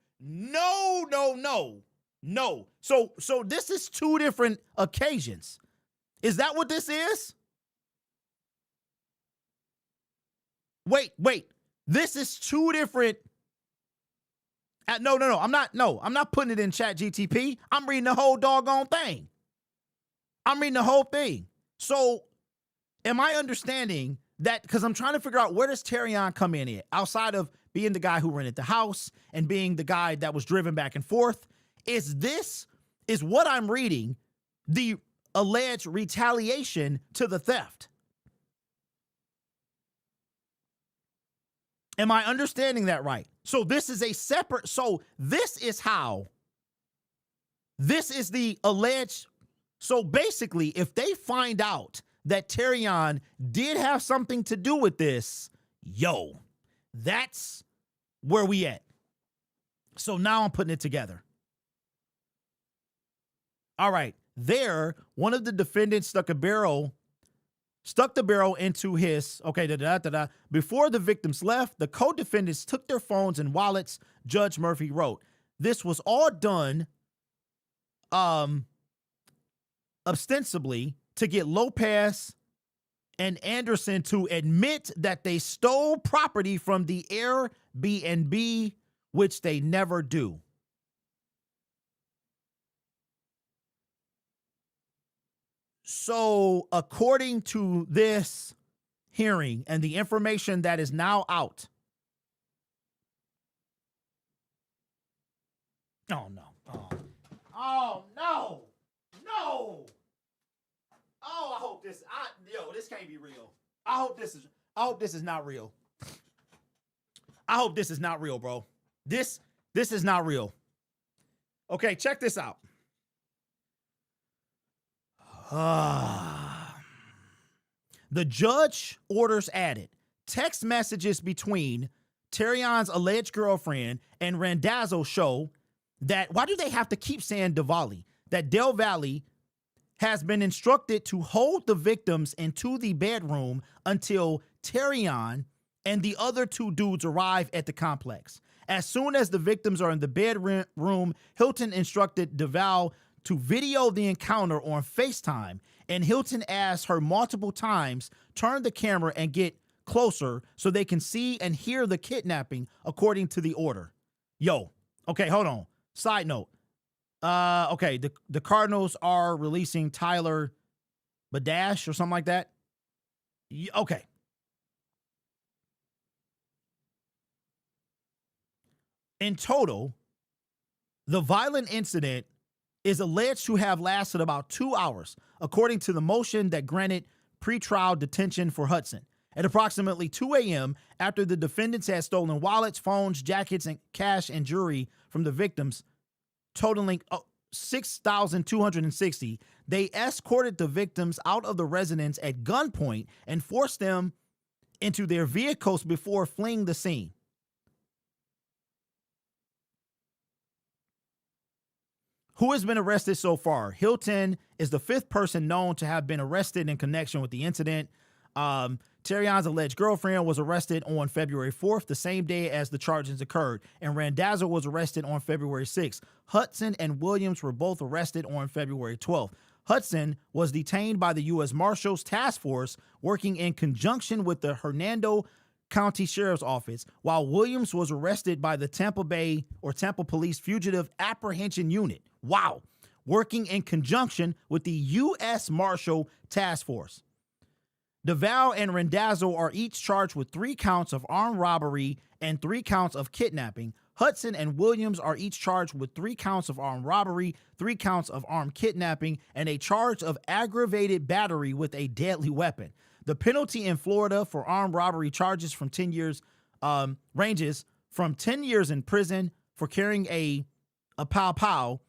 So this is two different occasions. Is that what this is? Wait. This is two different. No. I'm not putting it in ChatGTP. I'm reading the whole doggone thing. I'm reading the whole thing. So am I understanding that? Because I'm trying to figure out where does Terrion come in here outside of being the guy who rented the house and being the guy that was driven back and forth. Is what I'm reading the alleged retaliation to the theft? Am I understanding that right? So this is a separate, so this is the alleged, so basically, if they find out that Terrion did have something to do with this, yo, that's where we at. So now I'm putting it together. All right, one of the defendants stuck the barrel into his, Before the victims left, the co-defendants took their phones and wallets, Judge Murphy wrote. This was all done ostensibly to get Lopez and Anderson to admit that they stole property from the Airbnb, which they never do. So, according to this hearing and the information that is now out. Oh, no. Oh, no. No. Oh, I hope this, this can't be real. I hope this is not real. I hope this is not real, bro. This is not real. Okay, check this out. The judge orders added. Text messages between Terrion's alleged girlfriend and Randazzo show that, why do they have to keep saying Diwali? That Del Valle has been instructed to hold the victims into the bedroom until Terrion and the other two dudes arrive at the complex. As soon as the victims are in the bedroom, Hilton instructed DeVal to video the encounter on FaceTime, and Hilton asked her multiple times, turn the camera and get closer so they can see and hear the kidnapping according to the order. Yo, okay, hold on. Side note. Okay, the Cardinals are releasing Tyler Badash or something like that. Okay. In total, the violent incident is alleged to have lasted about 2 hours, according to the motion that granted pretrial detention for Hudson. At approximately 2 a.m., after the defendants had stolen wallets, phones, jackets, and cash and jewelry from the victims, totaling $6,260, they escorted the victims out of the residence at gunpoint and forced them into their vehicles before fleeing the scene. Who has been arrested so far? Hilton is the fifth person known to have been arrested in connection with the incident. Terrion's alleged girlfriend was arrested on February 4th, the same day as the charges occurred, and Randazzo was arrested on February 6th. Hudson and Williams were both arrested on February 12th. Hudson was detained by the U.S. Marshals Task Force working in conjunction with the Hernando County Sheriff's Office, while Williams was arrested by the Tampa Police Fugitive Apprehension Unit. Wow. Working in conjunction with the U.S. Marshal Task Force. DeVal and Randazzo are each charged with 3 counts of armed robbery and 3 counts of kidnapping. Hudson and Williams are each charged with 3 counts of armed robbery, 3 counts of armed kidnapping, and a charge of aggravated battery with a deadly weapon. The penalty in Florida for armed robbery charges from 10 years ranges from 10 years in prison for carrying a pow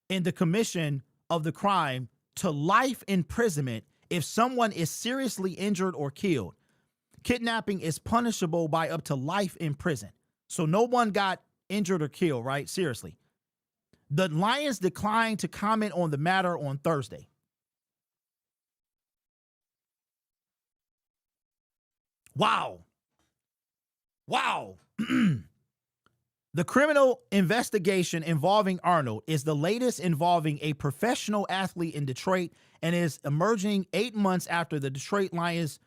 in the commission of the crime to life imprisonment if someone is seriously injured or killed. Kidnapping is punishable by up to life in prison. So no one got injured or killed, right? Seriously. The Lions declined to comment on the matter on Thursday. Wow. The criminal investigation involving Arnold is the latest involving a professional athlete in Detroit and is emerging 8 months after the Detroit Lions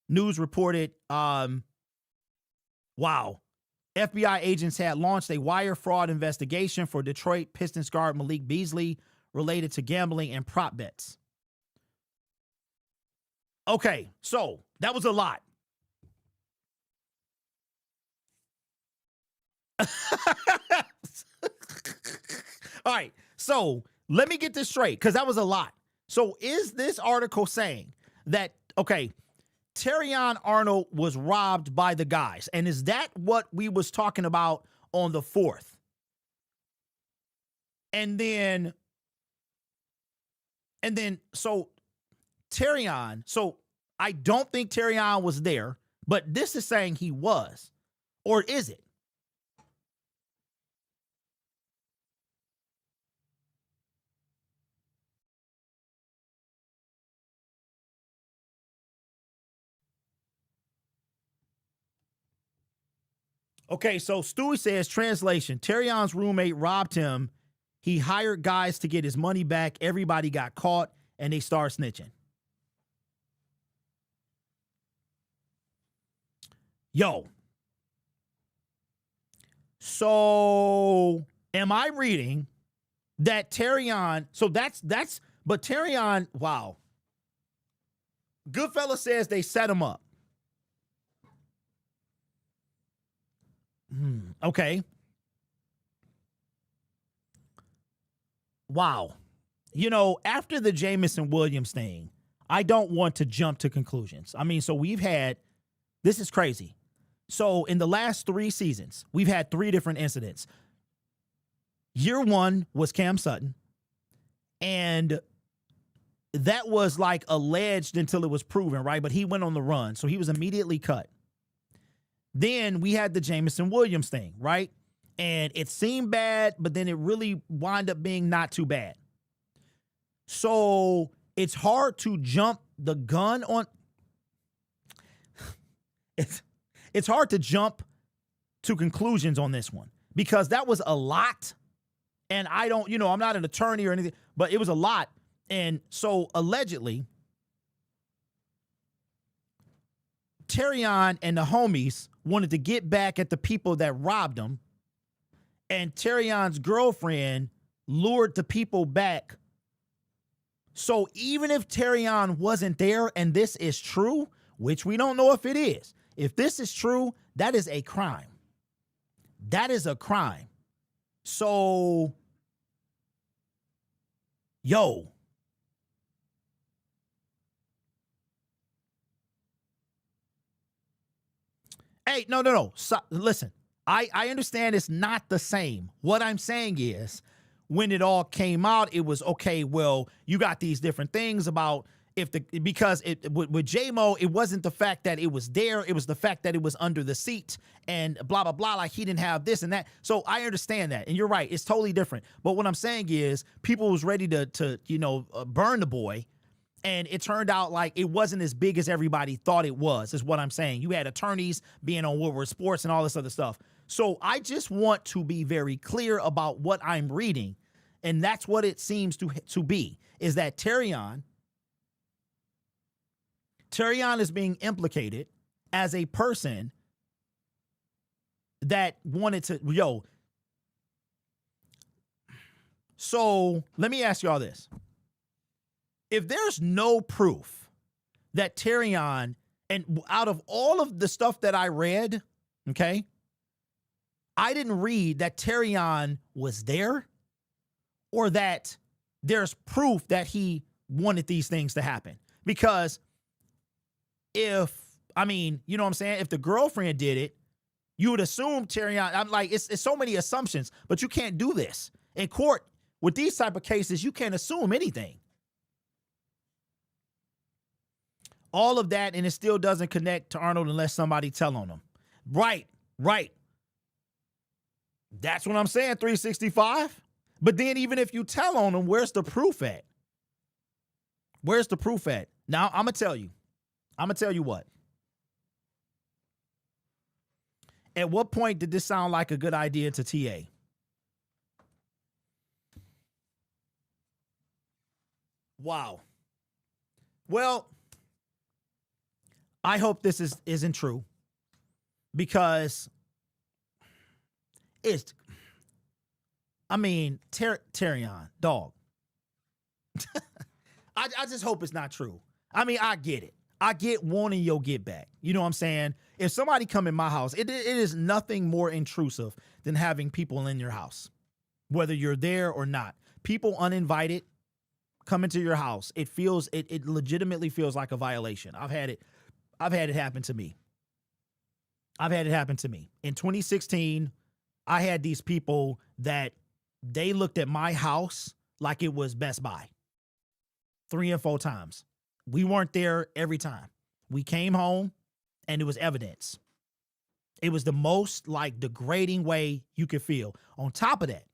news reported, FBI agents had launched a wire fraud investigation for Detroit Pistons guard Malik Beasley related to gambling and prop bets. Okay, so that was a lot. All right. So let me get this straight, because that was a lot. So is this article saying that, okay, Terrion Arnold was robbed by the guys? And is that what we was talking about on the 4th? And then, so Terrion, so I don't think Terrion was there, but this is saying he was. Or is it? Okay, so Stewie says, translation, Terrion's roommate robbed him. He hired guys to get his money back. Everybody got caught, and they start snitching. Yo. So am I reading that Terrion, so but Terrion, wow. Goodfella says they set him up. Okay. Wow. You know, after the Jamison Williams thing, I don't want to jump to conclusions. I mean, so this is crazy. So in the last 3 seasons, we've had 3 different incidents. Year 1 was Cam Sutton, and that was like alleged until it was proven, right? But he went on the run, so he was immediately cut. Then we had the Jamison Williams thing, right? And it seemed bad, but then it really wound up being not too bad. So it's hard to jump the gun on. It's hard to jump to conclusions on this one, because that was a lot. And I don't, I'm not an attorney or anything, but it was a lot. And so allegedly, Terrion and the homies wanted to get back at the people that robbed him. And Terrion's girlfriend lured the people back. So even if Terrion wasn't there and this is true, which we don't know if it is, if this is true, that is a crime. That is a crime. So, yo. Hey, no. So, listen, I understand it's not the same. What I'm saying is, when it all came out, it was, okay, well, you got these different things about because with J-Mo, it wasn't the fact that it was there, it was the fact that it was under the seat and blah, blah, blah, like he didn't have this and that. So I understand that, and you're right, it's totally different. But what I'm saying is, people was ready to burn the boy, and it turned out like it wasn't as big as everybody thought it was, is what I'm saying. You had attorneys being on Woodward Sports and all this other stuff. So I just want to be very clear about what I'm reading, and that's what it seems to be, is that Terrion is being implicated as a person that wanted to, So let me ask y'all this. If there's no proof that Terrion, and out of all of the stuff that I read, okay, I didn't read that Terrion was there or that there's proof that he wanted these things to happen. Because if the girlfriend did it, you would assume Terrion, I'm like, it's so many assumptions, but you can't do this. In court, with these type of cases, you can't assume anything. All of that, and it still doesn't connect to Arnold unless somebody tell on him. Right. That's what I'm saying, 365. But then even if you tell on him, where's the proof at? Where's the proof at? Now, I'm going to tell you what. At what point did this sound like a good idea to TA? Wow. Well, I hope this isn't true, because Terrion, dog. I just hope it's not true. I mean, I get it. I get wanting your get back. You know what I'm saying? If somebody come in my house, it is nothing more intrusive than having people in your house, whether you're there or not. People uninvited come into your house. It legitimately feels like a violation. I've had it happen to me. In 2016, I had these people that they looked at my house like it was Best Buy 3 and 4 times. We weren't there every time. We came home and it was evidence. It was the most like degrading way you could feel. On top of that,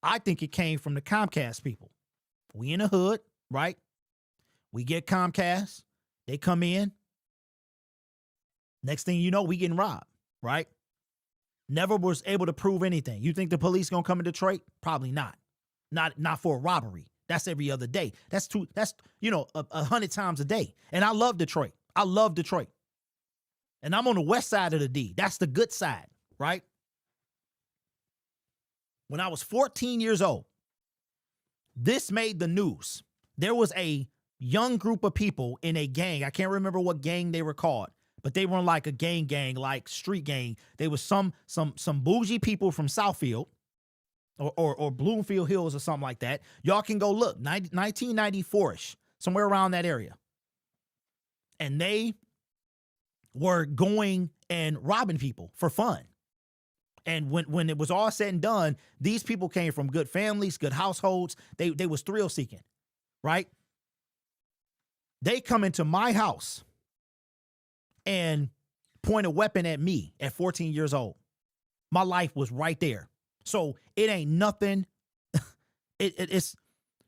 I think it came from the Comcast people. We in the hood, right? We get Comcast. They come in. Next thing you know, we getting robbed, right? Never was able to prove anything. You think the police gonna come in Detroit? Probably not. Not for a robbery. That's every other day. That's 100 times a day. And I love Detroit. And I'm on the west side of the D. That's the good side, right? When I was 14 years old, this made the news. There was a young group of people in a gang. I can't remember what gang they were called, but they weren't like a gang, like street gang. They was some bougie people from Southfield or Bloomfield Hills or something like that. Y'all can go look, 1994-ish, somewhere around that area. And they were going and robbing people for fun. And when it was all said and done, these people came from good families, good households. They was thrill seeking, right? They come into my house and point a weapon at me at 14 years old. My life was right there. So it ain't nothing. It's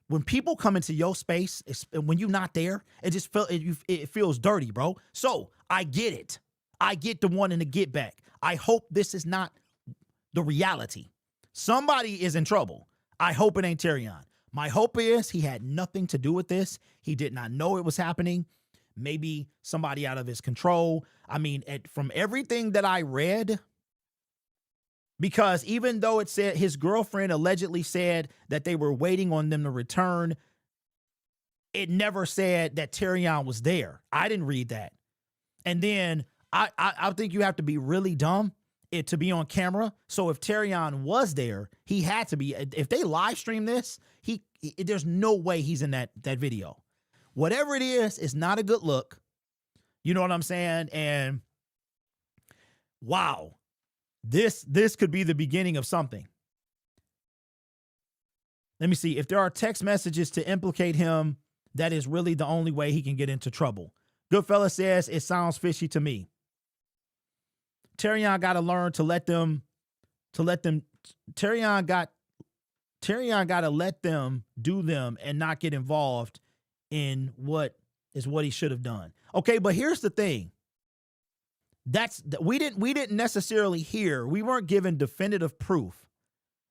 when people come into your space, when you're not there, it feels dirty, bro. So I get it. I get the wanting to get back. I hope this is not the reality. Somebody is in trouble. I hope it ain't Terrion. My hope is he had nothing to do with this. He did not know it was happening. Maybe somebody out of his control. I mean, from everything that I read, because even though it said his girlfriend allegedly said that they were waiting on them to return, it never said that Terrion was there. I didn't read that. And then I think you have to be really dumb to be on camera. So if Terrion was there, he had to be. If they live stream this, there's no way he's in that video. Whatever it is, it's not a good look. You know what I'm saying? And wow, this could be the beginning of something. Let me see. If there are text messages to implicate him, that is really the only way he can get into trouble. Goodfella says it sounds fishy to me. Terrion got to learn to let them. Terrion got to let them do them and not get involved in what he should have done. Okay, but here's the thing. We didn't necessarily hear. We weren't given definitive proof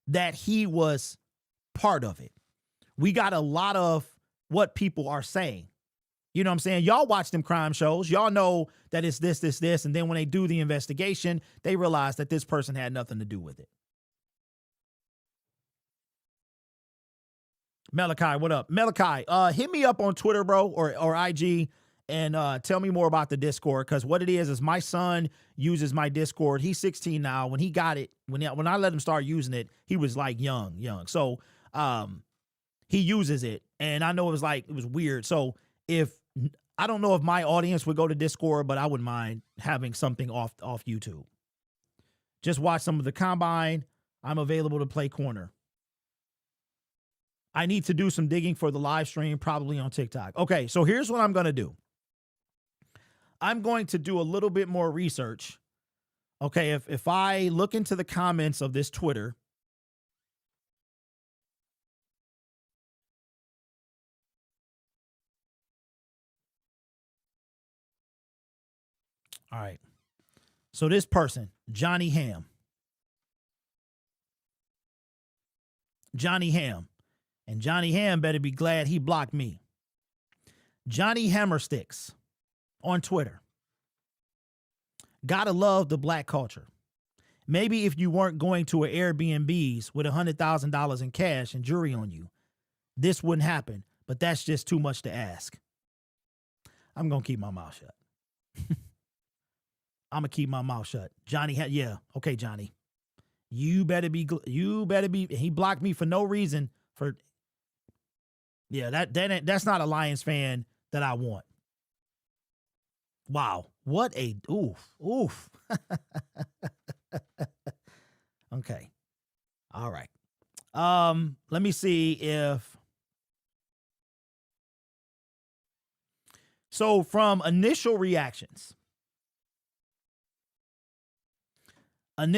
that he was part of it. We got a lot of what people are saying. You know what I'm saying? Y'all watch them crime shows. Y'all know that it's this. And then when they do the investigation, they realize that this person had nothing to do with it. Malachi, what up? Malachi, hit me up on Twitter, bro, or IG, and tell me more about the Discord. Because what it is my son uses my Discord. He's 16 now. When he got it, when I let him start using it, he was like young. So he uses it. And I know it was weird. So I don't know if my audience would go to Discord, but I wouldn't mind having something off YouTube. Just watch some of the combine. I'm available to play corner. I need to do some digging for the live stream, probably on TikTok. Okay, so here's what I'm going to do. I'm going to do a little bit more research. Okay, if I look into the comments of this Twitter, all right. So this person, Johnny Ham. And Johnny Ham better be glad he blocked me. Johnny Hammersticks on Twitter. Gotta love the black culture. Maybe if you weren't going to an Airbnb's with $100,000 in cash and jewelry on you, this wouldn't happen, but that's just too much to ask. I'm gonna keep my mouth shut. I'm gonna keep my mouth shut. Johnny had, yeah, okay, Johnny. You better be. He blocked me for no reason. For yeah, that's not a Lions fan that I want. Wow, what a oof. Okay, all right. Let me see if. So from initial reactions. The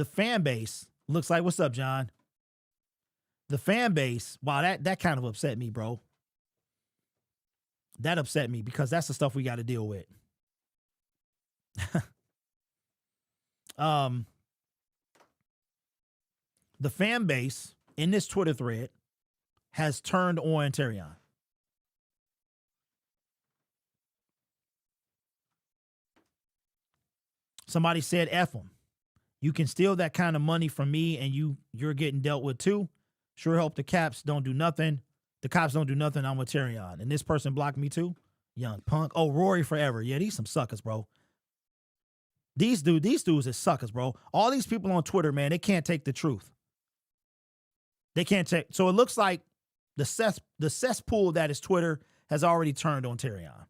fan base looks like, what's up, John? The fan base, wow, that kind of upset me, bro. That upset me because that's the stuff we got to deal with. The fan base in this Twitter thread has turned on Terrion. Somebody said, F him. You can steal that kind of money from me and you're getting dealt with too. Sure hope the cops don't do nothing. The cops don't do nothing. I'm with Terrion. And this person blocked me too. Young punk. Oh, Rory forever. Yeah, these some suckers, bro. These dudes are suckers, bro. All these people on Twitter, man, they can't take the truth. They can't take. So it looks like the cesspool that is Twitter has already turned on Terrion.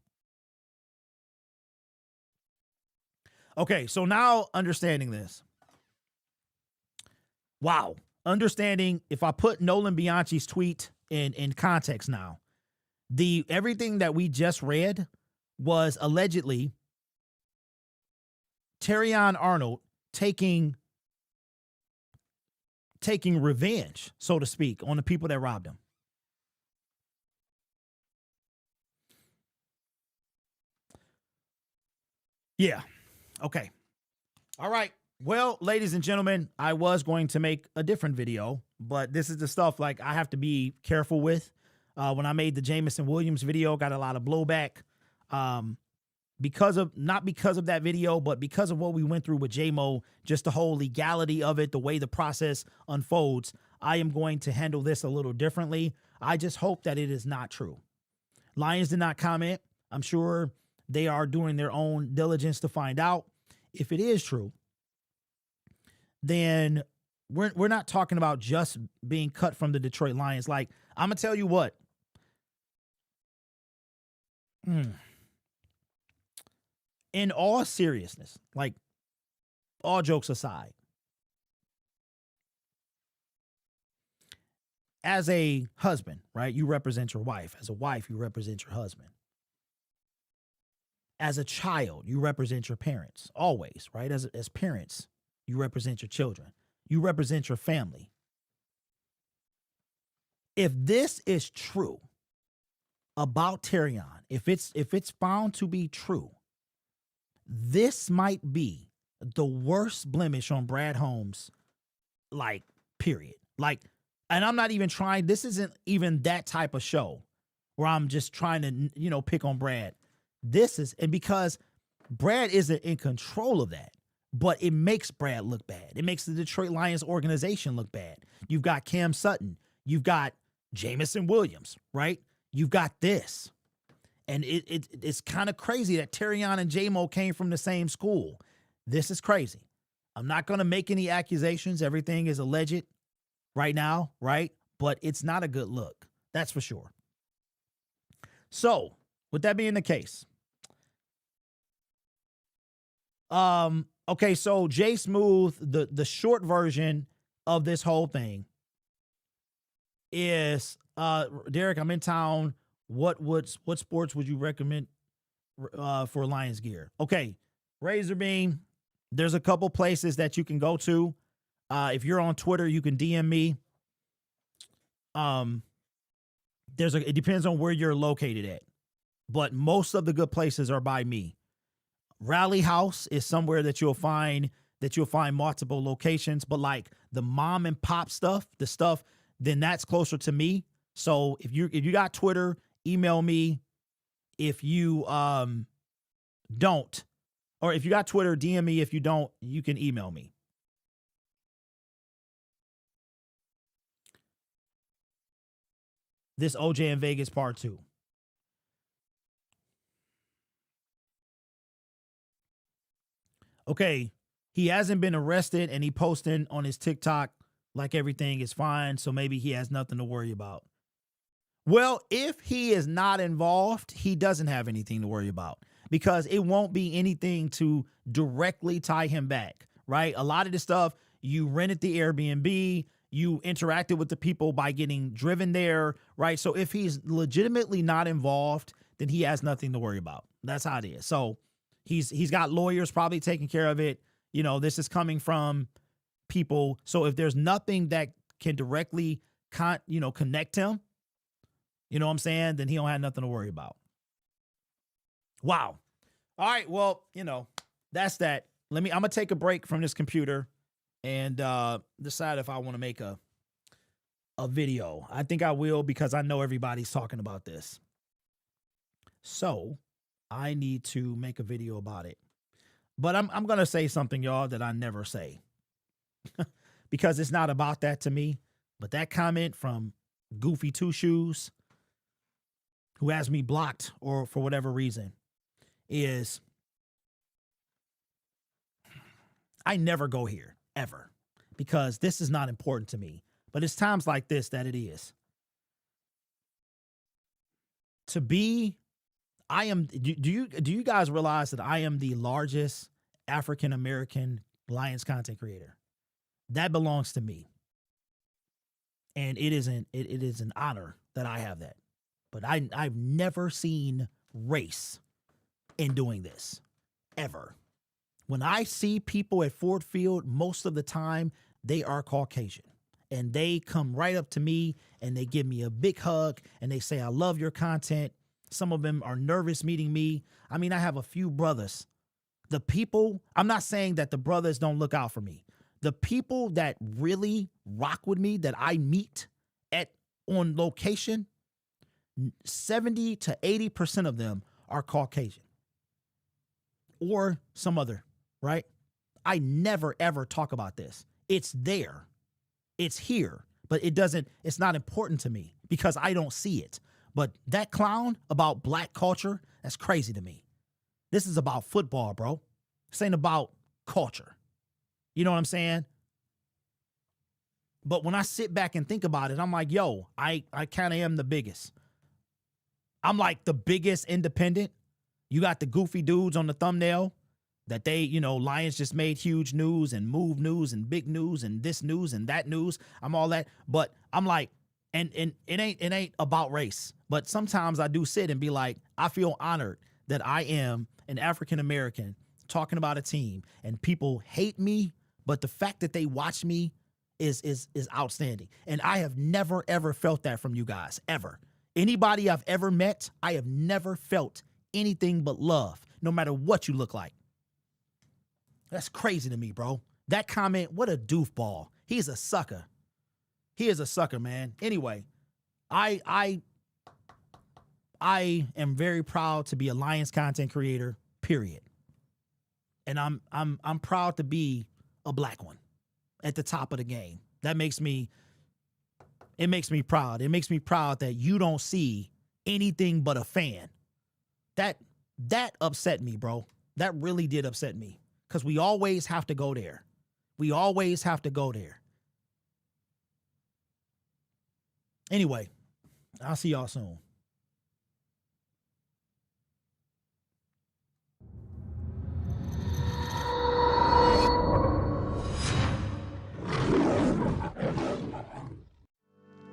Okay, so now understanding this. Wow. Understanding, if I put Nolan Bianchi's tweet in context now, everything that we just read was allegedly Terrion Arnold taking revenge, so to speak, on the people that robbed him. Yeah. Okay. All right. Well, ladies and gentlemen, I was going to make a different video, but this is the stuff like I have to be careful with. When I made the Jameson Williams video, got a lot of blowback. Not because of that video, but because of what we went through with JMO, just the whole legality of it, the way the process unfolds, I am going to handle this a little differently. I just hope that it is not true. Lions did not comment. I'm sure they are doing their own diligence to find out. If it is true, then we're not talking about just being cut from the Detroit Lions. Like, I'm going to tell you what. In all seriousness, like all jokes aside, as a husband, right, you represent your wife. As a wife, you represent your husband. As a child, you represent your parents, always, right? As parents, you represent your children. You represent your family. If this is true about Terrion, if it's found to be true, this might be the worst blemish on Brad Holmes, like, period. Like, and I'm not even trying, this isn't even that type of show where I'm just trying to, pick on Brad. This is, and because Brad isn't in control of that, but it makes Brad look bad. It makes the Detroit Lions organization look bad. You've got Cam Sutton. You've got Jameson Williams, right? You've got this. And it's kind of crazy that Terrion and JMO came from the same school. This is crazy. I'm not going to make any accusations. Everything is alleged right now, right? But it's not a good look. That's for sure. So, with that being the case, okay, so Jay Smooth, the short version of this whole thing is, Derek, I'm in town. What sports would you recommend for Lions gear? Okay, Razor Beam, there's a couple places that you can go to. If you're on Twitter, you can DM me. It depends on where you're located at, but most of the good places are by me. Rally House is somewhere that you'll find multiple locations, but like the mom and pop stuff, then that's closer to me. So if you got Twitter, email me. If you don't, or if you got Twitter, DM me. If you don't, you can email me. this OJ in Vegas part 2. Okay, he hasn't been arrested and he posting on his TikTok like everything is fine, so maybe he has nothing to worry about. Well, if he is not involved, he doesn't have anything to worry about because it won't be anything to directly tie him back, right? A lot of this stuff, you rented the Airbnb, you interacted with the people by getting driven there, right? So if he's legitimately not involved, then he has nothing to worry about. That's how it is. So he's got lawyers probably taking care of it. You know, this is coming from people. So if there's nothing that can directly connect him, you know what I'm saying, then he don't have nothing to worry about. Wow. All right, well, that's that. I'm gonna take a break from this computer and decide if I want to make a video. I think I will because I know everybody's talking about this. So I need to make a video about it. But I'm gonna say something, y'all, that I never say. Because it's not about that to me. But that comment from Goofy Two Shoes, who has me blocked or for whatever reason, is I never go here, ever. Because this is not important to me. But it's times like this that it is. Do you guys realize that I am the largest African American Lions content creator? That belongs to me. And it is an honor that I have that. But I've never seen race in doing this, ever. When I see people at Ford Field, most of the time, they are Caucasian. And they come right up to me and they give me a big hug and they say, I love your content. Some of them are nervous meeting me. I mean, I have a few brothers. The people, I'm not saying that the brothers don't look out for me. The people that really rock with me that I meet on location, 70 to 80% of them are Caucasian or some other, right? I never, ever talk about this. It's there. It's here, but it's not important to me because I don't see it. But that clown about black culture, that's crazy to me. This is about football, bro. This ain't about culture. You know what I'm saying? But when I sit back and think about it, I'm like, yo, I kind of am the biggest. I'm like the biggest independent. You got the goofy dudes on the thumbnail that Lions just made huge news and move news and big news and this news and that news. I'm all that. But I'm like, and it ain't about race. But sometimes I do sit and be like, I feel honored that I am an African American talking about a team and people hate me, but the fact that they watch me is outstanding. And I have never, ever felt that from you guys, ever. Anybody I've ever met, I have never felt anything but love, no matter what you look like. That's crazy to me, bro. That comment, what a doofball. He's a sucker. He is a sucker, man. Anyway, I am very proud to be a Lions content creator, period. And I'm proud to be a black one at the top of the game. It makes me proud. It makes me proud that you don't see anything but a fan. That upset me, bro. That really did upset me. Because we always have to go there. We always have to go there. Anyway, I'll see y'all soon.